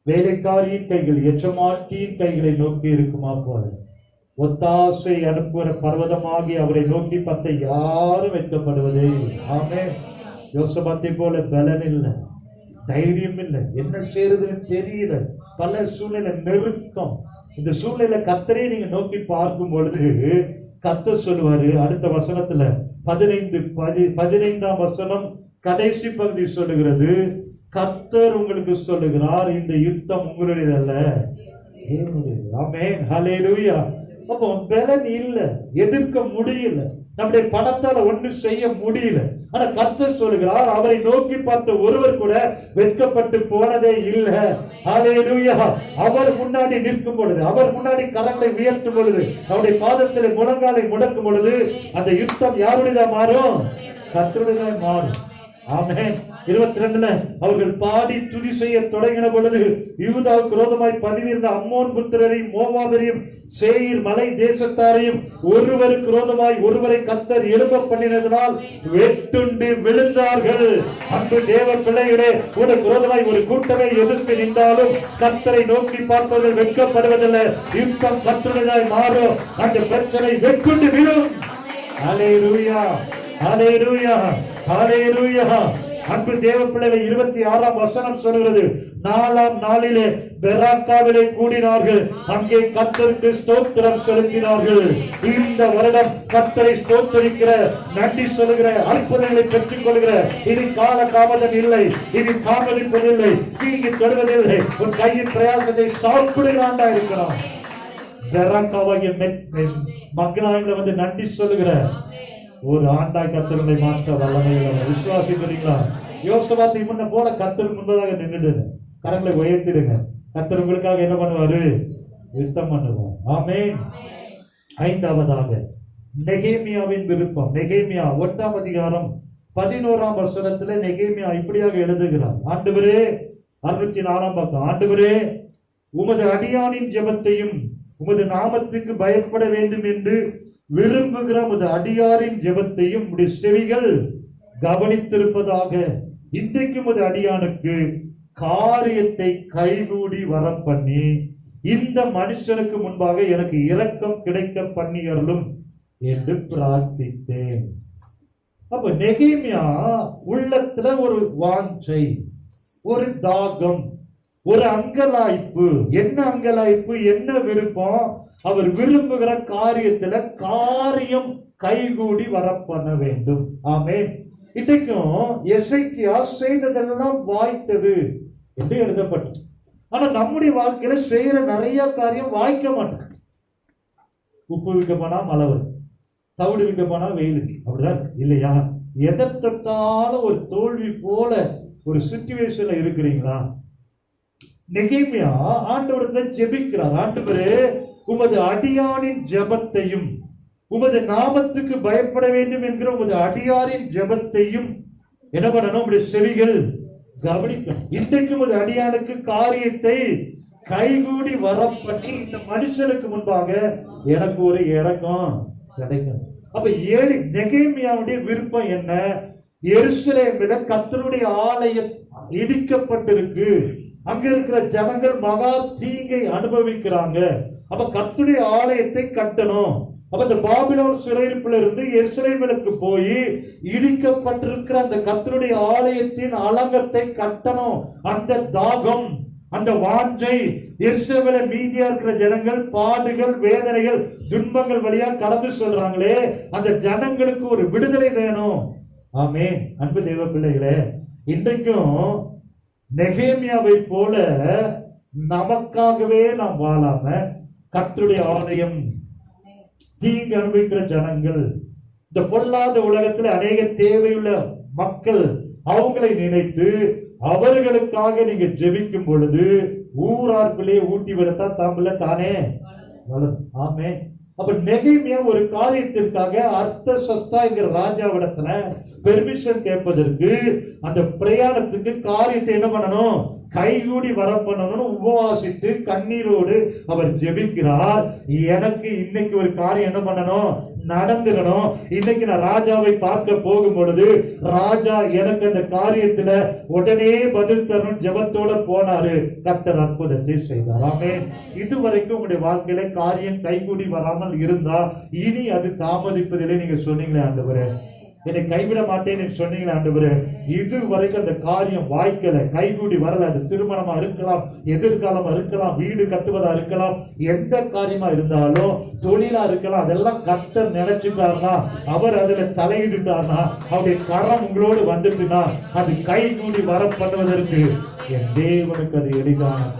வேலைக்காரியின் கைகள் எச்சமாட்டியின் கைகளை நோக்கி இருக்குமா போல, ஒத்தாசை அனுப்புகிற பர்வதமாகி அவரை நோக்கி பார்த்த யாரும் வெட்கப்படுவதே. ஆமென். யோசபாத்தை போல பலன் இல்லை, தைரியம் இல்லை, என்ன செய்யறதுன்னு தெரியல, பல சூழ்நிலை நெருக்கம். இந்த சூழ்நிலை கர்த்தரை நீங்க நோக்கி பார்க்கும் பொழுது கர்த்தர் சொல்லுவாரு அடுத்த வசனத்துல 15ஆம் வசனம் கடைசி பகுதி சொல்லுகிறது, கர்த்தர் உங்களுக்கு சொல்லுகிறார், இந்த யுத்தம் உங்களுடையது அல்ல, தேவனுடையது. ஆமென். ஹல்லேலூயா. அப்போ பலன் இல்ல, எதிர்க்க முடியல, நம்முடைய பணத்தால ஒண்ணு செய்ய முடியல. ஆனா கர்த்தர் சொல்லுகிறார், அவரை நோக்கி பார்த்த ஒருவர் கூட வெட்கப்பட்டு போனதே இல்ல. ஹல்லேலூயா. அவர் முன்னாடி நிற்கும் பொழுது, அவர் முன்னாடி கரங்களை உயர்த்தும் பொழுது, அவருடைய பாதத்திலே முழங்காலை முடக்கும் பொழுது அந்த யுத்தம் யாருடையதா மாறும்? கர்த்தருடையதா மாறும். ஆமென். 22ல அவர்கள் பாடி துதி செய்ய தொடங்கின பொழுது யூதாவுக்கு விரோதமாய் பதிவிருந்த அம்மோன் புத்திரரையும் மோவாபரையும் சேயீர் மலை தேசத்தாரையும் ஒருவருக்கு விரோதமாய் ஒருவரை கர்த்தர் எழும்ப பண்ணினதனால் வெட்டுண்டு விழுந்தார்கள். அன்பு தேவ பிள்ளைகளே, உனக்கு விரோதமாய் ஒரு கூட்டமே எதிர்த்து நின்றாலும் கர்த்தரை நோக்கி பார்த்தவர்கள் வெட்கப்படுவதில்லை. யுத்தம் கர்த்தருடையதாய் மாறும், அந்த பிரச்சனை வெட்டுண்டு விழும். ஹல்லேலூயா, ஹல்லேலூயா, ஹல்லேலூயா. அன்பு தேவ பிள்ளைகளை 26ஆம் வசனம் சொல்கிறது, 4ஆம் நாளிலே பெராக்காவிலே கூடினார்கள், அங்கே கர்த்தருக்கு ஸ்தோத்திரம் செலுத்தினார்கள். இந்த வருடம் கர்த்தரை ஸ்தோத்திரிக்கிற, நன்றி சொல்லுகிற, அற்புதங்களை பெற்றுக் கொள்கிற இனி கால தாமதம் இல்லை, இனி தாமதிப்பதில்லை, தீங்கி தொடுவதில்லை. உன் கையின் பிரயாசத்தை சாப்பிடுகிறாண்டா இருக்கிறோம். பெராக்காவாகிய மக்களாக வந்து நன்றி சொல்லுகிற ஒரு ஆண்டாய் கர்த்தர்களை மாற்ற வல்லமையுள்ள விசுவாசிக்கிறீங்களா? யோசபாத்தை முன்ன போல கர்த்தர் முன்பதாக நின்றுடுங்க, கரங்களை உயர்த்திடுங்க. கர்த்தர் உங்களுக்காக என்ன பண்ணுவாரு? யுத்தம் பண்ணுவார். ஆமென். 5ஆவதாக நெகேமியாவின் விருப்பம். நெகேமியா 1ஆம் அதிகாரம் 11ஆம் வசனத்துல நெகேமியா இப்படியாக எழுதுகிறார், ஆண்டவரே, 604ஆம் பக்கம், ஆண்டவரே, உமது அடியானின் ஜெபத்தையும் உமது நாமத்துக்கு பயப்பட வேண்டும் என்று விரும்புகிற உமது அடியாரின் ஜெபத்தையும் உடைய செவிகள் கவனித்திருப்பதாக. இன்றைக்கு உமது அடியானுக்கு காரியத்தை கைகூடி வர பண்ணி இந்த மனுஷனுக்கு முன்பாக எனக்கு இரக்கம் கிடைக்க பண்ணியருளும் என்று பிரார்த்தித்தேன். அப்ப நெகேமியா உள்ளத்துல ஒரு வாஞ்சை, ஒரு தாகம், ஒரு அங்கலாய்ப்பு. என்ன அங்கலாய்ப்பு, என்ன விருப்பம்? அவர் விரும்புகிற காரியத்துல காரியம் கைகூடி வர பண்ண வேண்டும். ஆமென். இன்றைக்கும் எசேக்கியா செய்ததெல்லாம் வாய்த்தது என்று எழுதப்பட்டது. ஆனா நம்முடைய வாழ்க்கையில செய்யற நிறைய காரியம் வாய்க்க மாட்டேன். உப்பு விற்க போனா மழை வரும், தவிடு விற்க போனா வெயில், அப்படிதான் இல்லையா? எதை தொட்டாலும் ஒரு தோல்வி போல ஒரு சிச்சுவேஷன்ல இருக்கிறீங்களா? நெகேமியா ஆண்டவரத்துல ஜெபிக்கிறார். ஆண்டவரே, உமது அடியானின் ஜெபத்தையும் உமது நாமத்துக்கு பயப்பட வேண்டும் என்கிற உமது அடியாரின் ஜெபத்தையும் என்ன பண்ணணும்? உங்களுடைய செவிகள் கவனிக்கும். இன்றைக்கு உமது அடியானுக்கு காரியத்தை கைகூடி வரப்பண்ணி இந்த மனுஷனுக்கு முன்பாக எனக்கு ஒரு இரக்கம் கிடைக்கும். அப்ப நெகேமியாவுடைய விருப்பம் என்ன? எருசலேமில கர்த்தருடைய ஆலயம் இடிக்கப்பட்டிருக்கு. அங்க இருக்கிற ஜனங்கள் மகா தீங்கை அனுபவிக்கிறாங்க. அப்ப கர்த்தருடைய ஆலயத்தை கட்டணும். அப்ப இந்த பாபிலோன் சிறையிருப்புல இருந்து எருசலேமுக்கு போய் இடிக்கப்பட்டிருக்கிற அந்த கர்த்தருடைய ஆலயத்தின் அலங்கத்தை கட்டணும். அந்த தாகம், அந்த வாஞ்சை, எருசலேமில மீதியா இருக்கிற ஜனங்கள் பாடுகள், வேதனைகள், துன்பங்கள் வழியா கடந்து சொல்றாங்களே, அந்த ஜனங்களுக்கு ஒரு விடுதலை வேணும். ஆமென். அன்பு தேவ பிள்ளைகளே, இன்றைக்கும் நெகேமியாவை போல நமக்காகவே நாம் வாழாம கர்த்தருடைய ஆலயம் தீங்கு அனுபவிக்கிற ஜனங்கள், இந்த பொல்லாத உலகத்தில் அநேக தேவையுள்ள மக்கள், அவங்களை நினைத்து அவர்களுக்காக நீங்க ஜெபிக்கும் பொழுது ஊரார்க்குள்ளே ஊட்டி விடத்தா தாம்பல தானே வளரும். ஆமே. அப்ப நெகேமியா ஒரு காரியத்திற்காக அர்த்தசஷ்டா என்கிற ராஜாவிடத்துல பெர்மிஷன் கேட்பதற்கு, அந்த பிரயாணத்துக்கு காரியத்தை என்ன பண்ணணும்? கைகூடி வர பண்ணணும். உபவாசித்து கண்ணீரோடு அவர் ஜெபிக்கிறார். எனக்கு இன்னைக்கு ஒரு காரியம் என்ன பண்ணணும்? நடந்துடணும். இன்னைக்கு நான் ராஜாவை பார்க்க போகும் பொழுது ராஜா எனக்கு அந்த காரியத்துல உடனே பதில் தரணும். ஜெபத்தோட போனாரு. கர்த்தர் அற்புதத்தை செய்தார். ஆமென். இதுவரைக்கும் உங்களுடைய வாழ்க்கையில காரியம் கைகூடி வராமல் இருந்தா இனி அது தாமதிப்பதிலே நீங்க சொன்னீங்களே, ஆண்டவரே என்னை கைவிட மாட்டேன்னு சொன்னீங்களே, ஆண்டவரே இதுவரைக்கும் அந்த காரியம் வாய்க்கல, கைகூடி வரல. அது திருமணமா இருக்கலாம், எதிர்காலமா இருக்கலாம், வீடு கட்டுவதா இருக்கலாம், எந்த காரியமா இருந்தாலும், தொழிலா இருக்கலாம், அதெல்லாம் கர்த்தர் நினைச்சிட்டார்னா, அவர் அதுல தலையிட்டார்னா, அவருடைய கரம் உங்களோடு வந்துட்டுனா அது கைகூடி வர பண்ணுவதற்கு என் தேவனுக்கு அது எளிதான.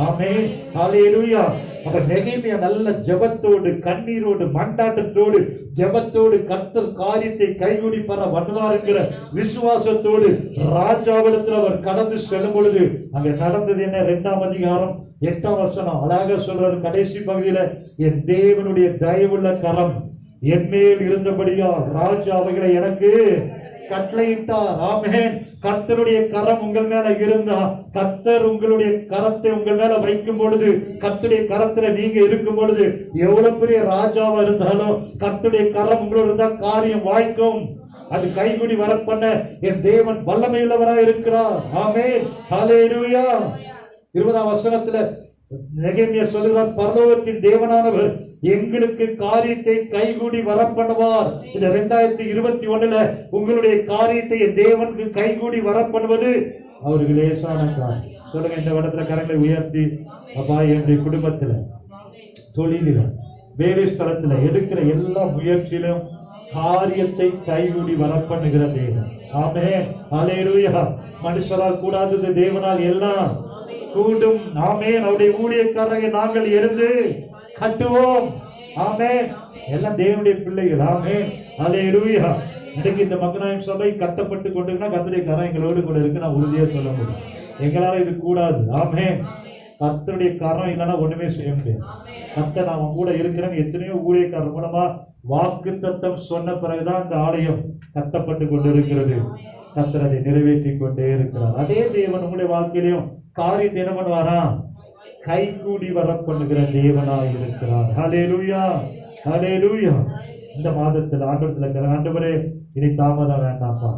ஆமென். ஹல்லேலூயா. அப்ப நெகேமியா நல்ல ஜெபத்தோடு, கண்ணீரோடு, மண்டாட்டத்தோடு, ஜெபத்தோடு கர்த்தர் காரியத்தை கைகூடி பெற பண்ணுவாருங்கிற விசுவாசத்தோடு ராஜாவிடத்தில் அவர் கடந்து செல்லும் பொழுது அங்க நடந்தது என்ன? 2ஆம் அதிகாரம் 8ஆம் வசனம் அழகாக சொல்றாரு. கடைசி பகுதியில, என் தேவனுடைய தயவுள்ள கரம் என் மேல் இருந்தபடியா ராஜா அவைகளை எனக்கு கட்டளையிட்டார். ஆமென். கர்த்தருடைய கரம் உங்கள் மேல இருந்தா, கர்த்தர் உங்களுடைய கரத்தை உங்கள் மேல வைக்கும் பொழுது, கர்த்தருடைய கரத்துல நீங்க இருக்கும் பொழுது, எவ்வளவு பெரிய ராஜாவா இருந்தாலும் கர்த்தருடைய கரம் உங்களோட இருந்தா காரியம் வாய்க்கும். அது கைகூடி வர பண்ண என் தேவன் வல்லமையுள்ளவராய் இருக்கிறார். ஆமென். ஹல்லேலூயா. 20ஆம் வசனத்துல நெகேமியா சொல்லுகிறார், பரலோகத்தின் தேவனானவர் எங்களுக்கு காரியத்தை கைகூடி வர பண்ணுவார். இந்த 2021 உங்களுடைய காரியத்தை என் தேவனுக்கு கைகூடி வர பண்ணுவது அவருக்கு லேசான காரியம். சொல்லுங்க, இந்த இடத்துல கரங்களை உயர்த்தி, அப்பா என்னுடைய குடும்பத்துல, தொழிலில, வேலை ஸ்தலத்துல எடுக்கிற எல்லா முயற்சியிலும் காரியத்தை கைகூடி வர பண்ணுகிற தேவன். ஆமென். ஹல்லேலூயா. மனுஷரால் கூடாதது தேவனால் எல்லாம் கூடும். ஆமென். அவருடைய ஊழியக்காரரை நாங்கள் இருந்து கட்டுவோம். ஆமென். எல்லாம் தேவனுடைய பிள்ளைகள். ஆமென். ஹல்லேலூயா. இன்னைக்கு இந்த மக்களாயம் சபை கட்டப்பட்டு கொண்டிருக்கா கர்த்தருடைய கரம் எங்களோடு கூட இருக்கு. நான் உறுதியா சொல்ல முடியும், எங்களால இது கூடாது. ஆமென். கர்த்தருடைய கரம் இல்லைன்னா ஒண்ணுமே செய்ய முடியாது. கர்த்தர் நான் கூட இருக்கிறேன் எத்தனையோ ஊழியக்காரர் மூலமா வாக்கு தத்தம் சொன்ன பிறகுதான் இந்த ஆலயம் கட்டப்பட்டு கொண்டிருக்கிறது. கர்த்தர் அதை நிறைவேற்றி கொண்டே இருக்கிறார். அதே தேவன் உங்களுடைய வாழ்க்கையிலையும் காரியத்தை என்ன பண்ணுவாரா? கைகூடி வர பண்ணுகிற தேவனாய் இருக்கிறார். ஹல்லேலூயா. ஹல்லேலூயா. இந்த மாதத்தில் ஆண்டவரத்துல, ஆண்டவரே இனி தாமதம் வேண்டாம்ப்பா,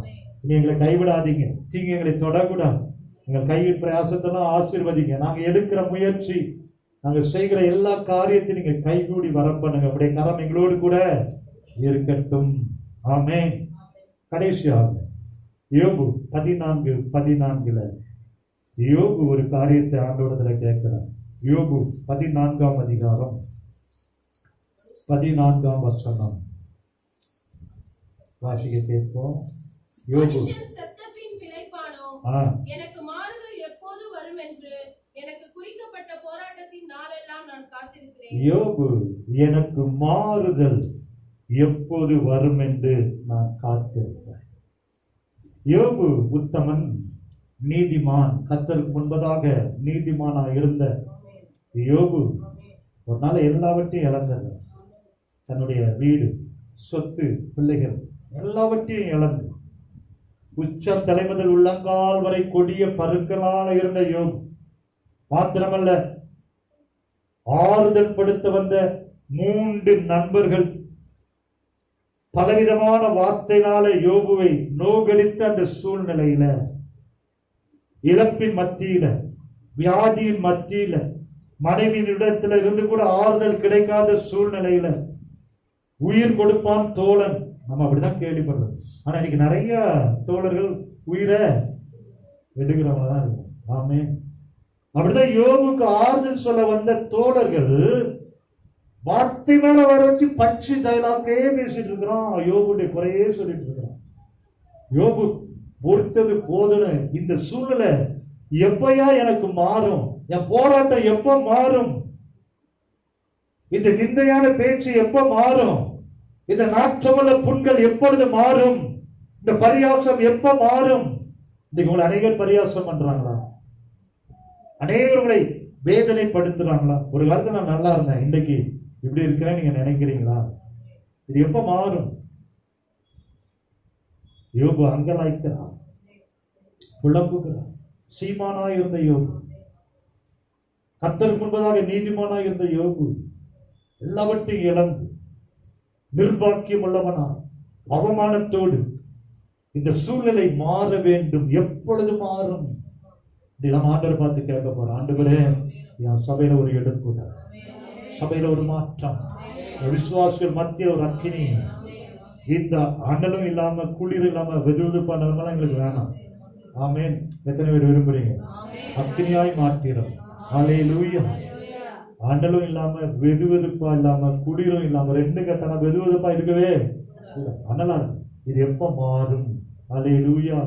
இனி எங்களை கைவிடாதீங்க, தீங்கு எங்களை தொடக்கூடாது, எங்கள் கையில் பிரயாசத்தெல்லாம் ஆசீர்வதிங்க, நாங்க எடுக்கிற முயற்சி, நாங்க செய்கிற எல்லா காரியத்தையும் நீங்க கைகூடி வர பண்ணுங்க. உடைய கரம் எங்களோடு கூட இருக்கட்டும். ஆமென். கடைசியாக யோபு 14:14 யோபு ஒரு காரியத்தை ஆண்டவரத்துல கேட்கிறார். யோபு 14ஆம் அதிகாரம் 14ஆம் வசனம் வாசிக்க கேட்போம். யோபு, எனக்கு மாறுதல் எப்போது வரும் என்று எனக்கு குறிக்கப்பட்ட போராட்டத்தின் நாளெல்லாம் நான் காத்திருக்கிறேன். யோபு, எனக்கு மாறுதல் எப்போது வரும் என்று நான் காத்திருக்கிறேன். யோபு உத்தமன், நீதிமான், கர்த்தருக்கு முன்பதாக நீதிமானா இருந்த யோபு ஒரு நாள் எல்லாவற்றையும் இழந்தது. தன்னுடைய வீடு, சொத்து, பிள்ளைகள் எல்லாவற்றையும் இழந்து உச்சம் தலைமுதல் உள்ளங்கால் வரை கொடிய பருக்களால் இருந்த யோபு மாத்திரமல்ல, ஆறுதல் படுத்த வந்த 3 நண்பர்கள் பலவிதமான வார்த்தையினால யோபுவை நோகடித்த அந்த சூழ்நிலையில, இழப்பின் மத்தியில, வியாதியின் மத்தியில, மனைவியின் இடத்துல இருந்து கூட ஆறுதல் கிடைக்காத சூழ்நிலையில, உயிர் கொடுப்பான் தோழன், நம்ம அப்படிதான் கேள்விப்படுறோம். ஆனா இன்னைக்கு நிறைய தோழர்கள் உயிரை எடுக்கிறவங்க தான் இருக்கும். ஆமே, அப்படிதான் யோபுக்கு ஆறுதல் சொல்ல வந்த தோழர்கள் வார்த்தை மேல வர வச்சு பச்சை டைலாக்கே பேசிட்டு இருக்கிறான். யோபுடைய குறையே சொல்லிட்டு இருக்கிறான். யோபு பொறுத்தது போதுன்னு, இந்த சூழ்நிலை எப்பயா எனக்கு மாறும், என் போராட்டம் எப்ப மாறும், இந்த நிந்தையான பேச்சு எப்ப மாறும், இந்த நாற்றமுள்ள புண்கள் எப்பொழுது மாறும், இந்த பரியாசம் எப்ப மாறும். இன்னைக்கு உங்களை அநேகர் பரியாசம் பண்றாங்களா? அநேகர்களை வேதனைப்படுத்துறாங்களா? ஒரு காலத்துல நான் நல்லா இருந்தேன், இன்னைக்கு இப்படி இருக்கிறேன் நீங்க நினைக்கிறீங்களா? இது எப்ப மாறும்? யோபு அங்கலாய்க்கிறான், புலம்புகிறான். சீமானாய் இருந்த யோபு, கர்த்தருக்கு முன்பதாக நீதிமானாய் இருந்த யோபு எல்லாவற்றையும் இழந்து நிர்பாக்கியம் உள்ளவனா அவமானத்தோடு இந்த சூழ்நிலை மாற வேண்டும். எப்பொழுது மாறும்? நம்ம ஆண்டவரை பார்த்து கேட்க போறோம், ஆண்டவரே என் சபையில ஒரு எடுப்புதல், சபையில ஒரு மாற்றம், விசுவாசிகள் மத்திய ஒரு அக்கினி, இந்த அனலும் இல்லாம குளிர் இல்லாம வெதுவெதுப்பானவங்களாம் எங்களுக்கு வேணாம். ஆமென். எத்தனை பேர் விரும்புறீங்க? அக்கினியாய் மாற்றிடும். ஹல்லேலூயா. அனலும் இல்லாம வெதுவெதுப்பா இல்லாம குளிரும் இல்லாம, 2 கட்டணம் வெதுவெதுப்பா இருக்கவே அனலா இருக்கு. இது எப்ப மாறும்? ஹல்லேலூயா.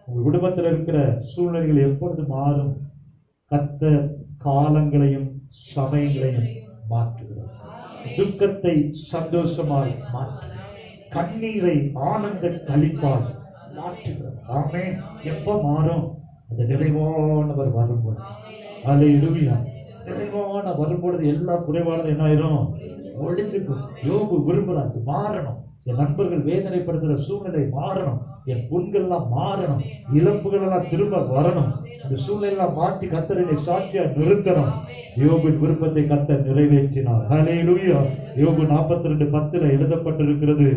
உங்க குடும்பத்தில் இருக்கிற சூழ்நிலைகள் எப்பொழுது மாறும்? கர்த்தர் காலங்களையும் சமயங்களையும் மாற்றுகிறார். துக்கத்தை சந்தோஷமாய் மாற்று, கண்ணீரை ஆனந்த களிப்பால் மாற்றுகிறார். ஆமென். எப்ப மாறும்? அந்த நிறைவானவர் வரும்போது. ஹல்லேலூயா. நிறைவான வரும்பொழுது எல்லா குறைவானது என்ன ஆயிரும்? ஒழிந்துக்கும். யோபு விரும்புறாரு, மாறணும், என் நண்பர்கள் வேதனைப்படுத்துற சூழ்நிலை மாறணும், என் புண்கள் எல்லாம் மாறணும், இழப்புகள் எல்லாம் திரும்ப வரணும், அந்த சூழ்நிலை எல்லாம் மாற்றி கர்த்தரை சாட்சியா நிறுத்தணும். யோபின் விருப்பத்தை கர்த்தர் நிறைவேற்றினார். ஹல்லேலூயா. யோபு 42:10 எழுதப்பட்டிருக்கிறது.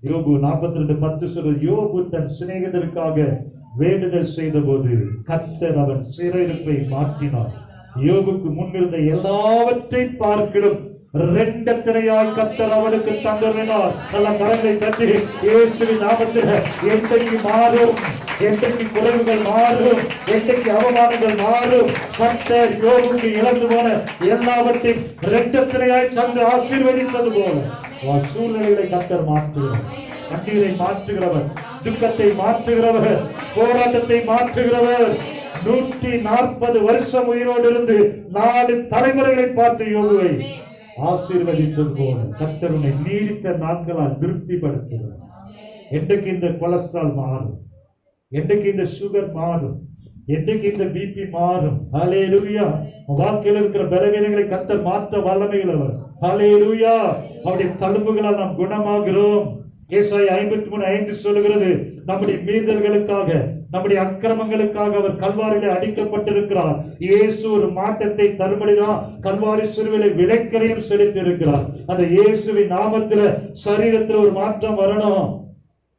யோபு 42:10 சொல்றது, யோபு தன் சிநேகிதருக்காக வேண்டுதல் செய்த போது கர்த்தர் அவன் சிறையிருப்பை மாற்றினார். யோபுக்கு முன்னிருந்த எல்லாவற்றை பார்க்கிலும் 2 திரையாய் கர்த்தர் அவனுக்கு தந்தருளினார். நல்ல கரங்களை தட்டி இயேசுவின் நாமத்தில் என்றைக்கு மாறும், என்றைக்கு குறைவுகள் மாறும், என்றைக்கு அவமானங்கள் மாறும், கர்த்தர் யோபுக்கு இழந்து போன எல்லாவற்றையும் 2 திரையாய் தந்து ஆசீர்வதித்தது போல சூழ்நிலைகளை கர்த்தர் மாற்றுகிறார். கண்ணீரை மாற்றுகிறவர், துக்கத்தை மாற்றுகிறவர், போராட்டத்தை மாற்றுகிறவர். 140 வருஷம் உயிரோடு இருந்து 4 தலைமுறைகளை பார்த்து யோபுவை ஆசீர்வதித்தது போல கர்த்தர் உன்னை நீடித்த நாட்களால் திருப்திப்படுத்துகிறார். என்றைக்கு இந்த கொலஸ்ட்ரால் மாறும், என்றைக்கு இந்த சுகர் மாறும், என்றைக்கு இந்த பிபி மாறும். ஹல்லேலூயா. வாழ்க்கையில் இருக்கிற பலவீனங்களை கர்த்தர் மாற்ற வல்லமையுள்ளவர். ஹல்லேலூயா. அவருடைய தழும்புகளால் நாம் குணமாகிறோம். ஏசாயா 53:5 சொல்லுகிறது, நம்முடைய மீறல்களுக்காக, நம்முடைய அக்கிரமங்களுக்காக அவர் கல்வாரியிலே அடிக்கப்பட்டிருக்கிறார். இயேசு ஒரு மாற்றத்தை தரும்படிதான் கல்வாரி சிலுவையிலே விலைக்கரையும் செலுத்தி இருக்கிறார். அந்த இயேசுவின் நாமத்தில சரீரத்தில் ஒரு மாற்றம் வரணும்,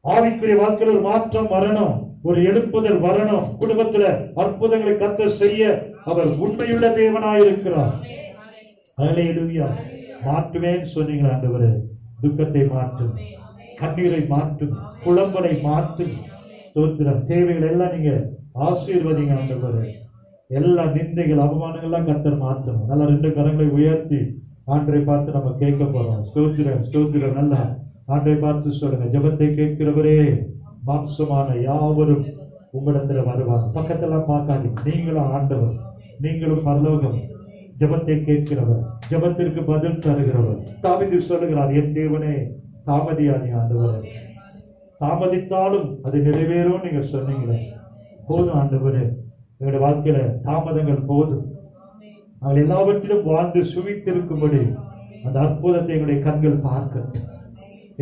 ஆவிக்குரிய வாழ்க்கையில் ஒரு மாற்றம் வரணும், ஒரு எழுப்புதல் வரணும். குடும்பத்துல அற்புதங்களை கர்த்தர் செய்ய அவர் உண்மையுள்ள தேவனாயிருக்கிறார். ஹல்லேலூயா. மாற்றுவேன் சொன்னீங்களா ஆண்டவரே? துக்கத்தை மாற்றும், கண்ணீரை மாற்றும், புலம்பலை மாற்றும். ஸ்தோத்திரம். தேவைகள் எல்லாம் நீங்க ஆசீர்வதிங்க ஆண்டவரே. எல்லா நிந்தைகள் அவமானங்கள்லாம் கர்த்தர் மாற்றணும். நல்லா 2 கரங்களை உயர்த்தி ஆண்டவரை பார்த்து நம்ம கேட்க போறோம். ஸ்தோத்திரம், ஸ்தோத்திரம். நல்லா ஆண்டவரை பார்த்து சொல்லுங்க, ஜெபத்தை கேட்கிறவரே, மாம்சமான யாவரும் உங்களிடத்துல வருவாங்க. பக்கத்துல பார்க்காதீங்க. நீங்களும் ஆண்டவர், நீங்களும் பரலோகம். ஜெபத்தை கேட்கிறவர், ஜெபத்திற்கு பதில் தருகிறவர். தாவீது சொல்லுகிறார், என் தேவனே தாமதியாதே ஆண்டவரே, தாமதித்தாலும் அது நிறைவேறும் நீங்க சொன்னீங்களே. போதும் ஆண்டவரே, எங்களுடைய வாழ்க்கையில தாமதங்கள் போதும். அவள் எல்லாவற்றிலும் வாழ்ந்து சுவித்திருக்கும்படி அந்த அற்புதத்தை எங்களுடைய கண்கள் பார்க்கட்டும்.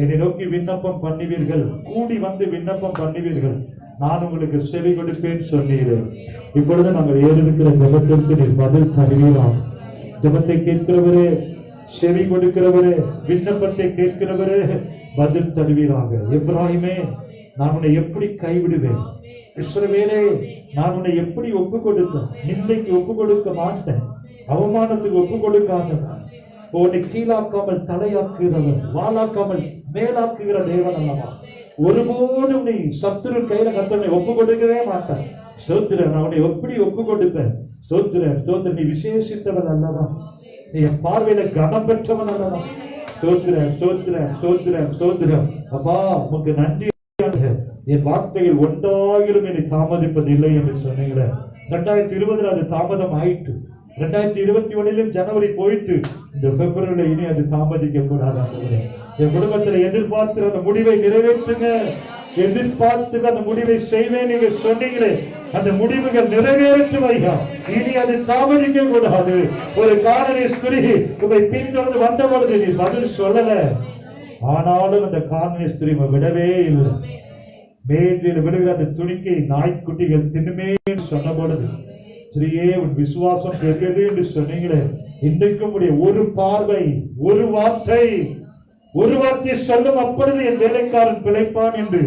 என்னை நோக்கி விண்ணப்பம் பண்ணுவீர்கள், கூடி வந்து விண்ணப்பம் பண்ணுவீர்கள், நான் உங்களுக்கு செவி கொடுப்பேன் சொன்னீர்கள். இப்பொழுது நாங்கள் ஏறிருக்கிற ஜெபத்திற்கு நீர் பதில் தருவீராம். ஜெபத்தை கேட்கிறவரே, செவி கொடுக்கிறவரே, விண்ணப்பத்தை கேட்கிறவரே, பதில் தருவீராக. எப்ராஹிமே, நான் உன்னை எப்படி கைவிடுவேன்? இஸ்ரவேலே, நான் உன்னை எப்படி ஒப்பு கொடுப்பேன்? நிந்தைக்கு ஒப்பு கொடுக்க மாட்டேன், அவமானத்துக்கு ஒப்பு கொடுக்காதவன், உன்னை கீழாக்காமல் தலையாக்குகிறவன், வாளாக்காமல் மேலாக்குகிற தேவன் அல்லவா. ஒருபோதும் நீ சத்துரு கையில கர்த்தனை ஒப்பு கொடுக்கவே மாட்டான். ஸ்தோத்திரம், நான் உன்னை எப்படி ஒப்பு கொடுப்பேன்? ஸ்தோத்திரம், ஸ்தோத்திரம், நீ விசேஷித்தவன் அல்லவா, நீ என் பார்வையில கனம் பெற்றவன் அல்லவா. ஸ்தோத்திரம், ஸ்தோத்திரம், ஸ்தோத்திரம், ஸ்தோத்திரம். அப்பா உமக்கு நன்றி. என் வார்த்தைகள் ஒன்றாகிலும் என்னை தாமதிப்பதில்லை என்று சொன்னீங்களே. 2020 அது தாமதம் ஆயிட்டு, 2021 ஜனவரி போயிட்டு, இந்த பிப்ரவரியில இனி அது தாமதிக்க கூடாது. என் குடும்பத்துல எதிர்பார்த்து அந்த முடிவை நிறைவேற்றுங்க, எதிர்பார்த்து அந்த முடிவை செய்வேன் நீங்க சொன்னீங்களே, அந்த முடிவுகள் நிறைவேற்றும் ஐயா. இனி அது தாமதிக்க கூடாது. ஒரு காரணி ஸ்திரீ உங்களை பின்தொடர்ந்து வந்த பொழுது நீ பதில் சொல்லல, ஆனாலும் அந்த காரணி ஸ்திரீ விடவே இல்லை. மேல் விழுகிற அந்த துணிக்கை நாய்க்குட்டிகள் தின்னுமே சொன்ன பொழுது, ஸ்ரீயே உன் விசுவாசம் பெரியது என்று சொன்னீங்களே, இன்றைக்கும் ஒரு பார்வை, ஒரு வார்த்தை சொல்லும், அப்பொழுது என் வேலைக்காரன் பிழைப்பான் என்று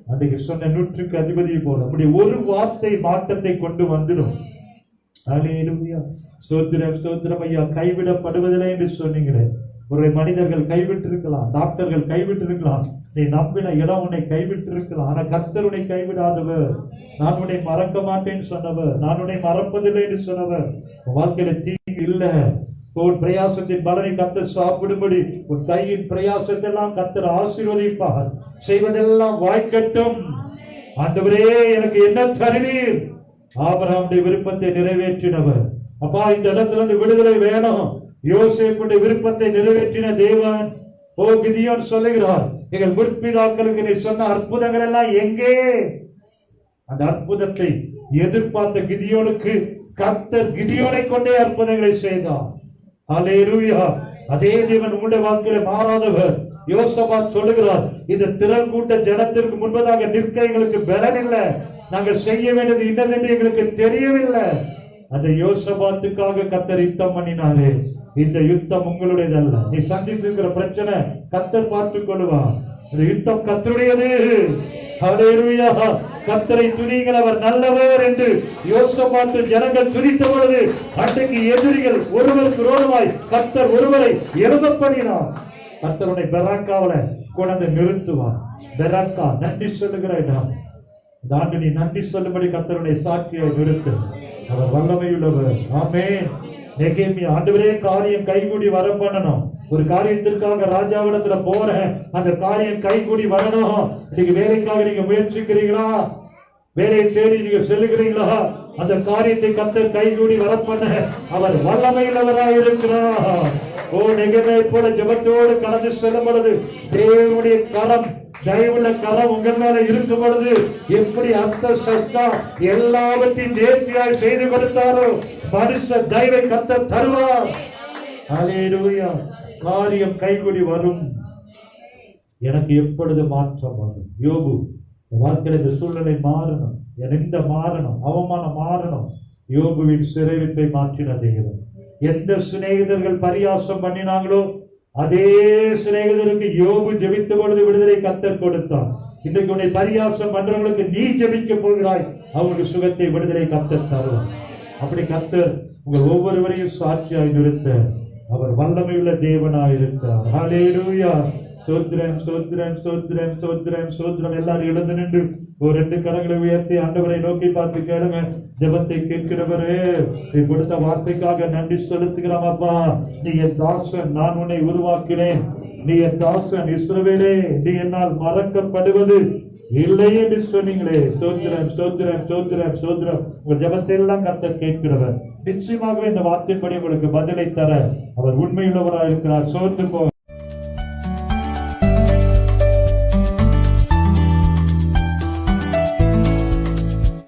அன்றைக்கு சொன்ன 100க்கு அதிபதி போல நம்முடைய ஒரு வார்த்தை மாற்றத்தை கொண்டு வந்துடும். அல்லேலூயா, ஸ்தோத்திரம், ஸ்தோத்திரம் ஐயா. கைவிடப்படுவதில்லை என்று சொன்னீங்களே. ஒரு மனிதர்கள் கைவிட்டிருக்கலாம், டாக்டர்கள் கைவிட்டிருக்கலாம், நீ நம்பின இடம் உன்னை கைவிட்டிருக்கலாம், ஆனா கர்த்தர் உன்னை கைவிடாதவர். நான் உன்னை மறக்க மாட்டேன்னு சொன்னவர், நான் உன்னை மறப்பதில்லை என்று சொன்னவர். வாழ்க்கையில தீங்கு இல்ல. உன் பிரயாசத்தின் பலனை கர்த்தர் சாப்பிடும்படி உன் கையின் பிரயாசத்தை எல்லாம் கர்த்தர் ஆசீர்வதிப்பார். செய்வதெல்லாம் வாய்க்கட்டும். ஆண்டவரே, எனக்கு என்ன தருவீர்? ஆபிரகாமுடைய விருப்பத்தை நிறைவேற்றினவர். அப்பா, இந்த இடத்துல இருந்து விடுதலை வேணும். யோசேப்புடைய விருப்பத்தை நிறைவேற்றின தேவன். ஓ, கிதியோன் சொல்லுகிறார், எங்கள் முற்பிதாக்களுக்கு நீ சொன்ன அற்புதங்கள் எல்லாம் எங்கே? அந்த அற்புதத்தை எதிர்பார்த்த கிதியோனுக்கு கர்த்தர் கிதியோனை கொண்டே அற்புதங்களை செய்தார். அல்லேலூயா. அதே தேவன் உங்களுடைய வாழ்க்கையில மாறாதவர். யோசபாத் சொல்லுகிறார், இந்த திரள் கூட்ட ஜனத்திற்கு முன்பதாக நிற்க எங்களுக்கு பலன் இல்லை, நாங்கள் செய்ய வேண்டியது இன்னதென்று எங்களுக்கு தெரியவில்லை. அந்த யோசபாத்துக்காக கர்த்தர் யுத்தம் பண்ணினாரே. இந்த யுத்தம் உங்களுடையதல்ல. நீ சந்தித்திருக்கிற பிரச்சனை கர்த்தர் பார்த்துக் கொள்வார். இந்த யுத்தம் கர்த்தருடையது. ஹல்லேலூயா. கர்த்தரை துதியுங்கள், அவர் நல்லவர் என்று யோசபாத்து ஜனங்கள் துதித்த பொழுது, அன்றைக்கு எதிரிகள் ஒருவருக்கு விரோதமாய் கர்த்தர் ஒருவரை எழும்ப பண்ணினார். கர்த்தர் உன்னை பெராக்காவில கொண்டு நிறுத்துவார். பெராக்கா, நன்றி சொல்லுகிற இடம். இந்த ஆண்டு நீ நன்றி சொல்லும்படி கர்த்தருடைய சாட்சியை நிறுத்து. அவர் வல்லமையுள்ளவர். ஆமென். நெகேமியா, ஆண்டவரே, காரியம் கைகூடி வர பண்ணணும். ஒரு காரியத்திற்காக ராஜாவிடத்துல போறேன், அந்த காரியம் கைகூடி வரணும். இன்னைக்கு வேலைக்காக நீங்க முயற்சிக்கிறீங்களா? வேலையை தேடி நீங்க செல்லுகிறீங்களா? அந்த காரியத்தை கர்த்தர் கைகூடி வர பண்ண அவர் வல்லமையுள்ளவராய் இருக்கிறார். ஓ, நெகேமியா போல ஜெபத்தோடு கடந்து செல்லும் பொழுது தேவனுடைய கரம், தயவுள்ள கரம் உங்கள் மேல இருக்கும் பொழுது எப்படி அர்த்த சஸ்தா எல்லாவற்றையும் நேர்த்தியாய் செய்து கொடுத்தாரோ, மனுஷ தயவை கர்த்தர் தருவார். அல்லேலூயா. காரியம் கைகூடி வரும். எனக்கு எப்பொழுது மாற்றம் வரும்? யோபு, வாழ்க்கையில இந்த சூழ்நிலை மாறணும், எந்த மாறணும், அவமானம் மாறணும். யோபுவின் சிறையிருப்பை மாற்றின தேவன். எந்த சிநேகிதர்கள் பரியாசம் பண்ணினாங்களோ அதே சிநேகிதருக்கு யோபு ஜெபித்த பொழுது விடுதலை கர்த்தர் கொடுத்தார். இன்றைக்கு உன்னை பரியாசம் பண்றவங்களுக்கு நீ ஜெபிக்க போகிறாய், அவங்களுக்கு சுகத்தை, விடுதலை கர்த்தர் தருவார். அப்படி கர்த்தர் உங்கள் ஒவ்வொருவரையும் சாட்சியாய் நிறுத்த அவர் வல்லமையுள்ள தேவனாய் இருக்கிறார். ஹல்லேலூயா. ஸ்தோத்திரம், ஸ்தோத்திரம், ஸ்தோத்திரம், ஸ்தோத்திரம், ஸ்தோத்திரம். எல்லாரும் எழுந்து நின்று ஒரு 2 கரங்களை உயர்த்தி ஆண்டவரை நோக்கி பார்த்து கேளுங்க. ஜெபத்தை கேட்கிறவரே, நீ கொடுத்த வார்த்தைக்காக நன்றி செலுத்துகிறோம். அப்பா, நீ என் தாசன், நான் உன்னை உருவாக்கினேன். நீ என் தாசன் இஸ்ரவேலே, நீ என்னால் மறக்கப்படுவது இல்லை என்று சொன்னீங்களே. ஸ்தோத்திரம், ஸ்தோத்திரம், ஸ்தோத்திரம், ஸ்தோத்திரம். உங்கள் ஜெபத்தை எல்லாம் கர்த்தர் கேட்கிறவர். நிச்சயமாகவே இந்த வார்த்தைப்படி உங்களுக்கு பதிலை தர அவர் உண்மையுள்ளவராக இருக்கிறார். சோர்ந்து போ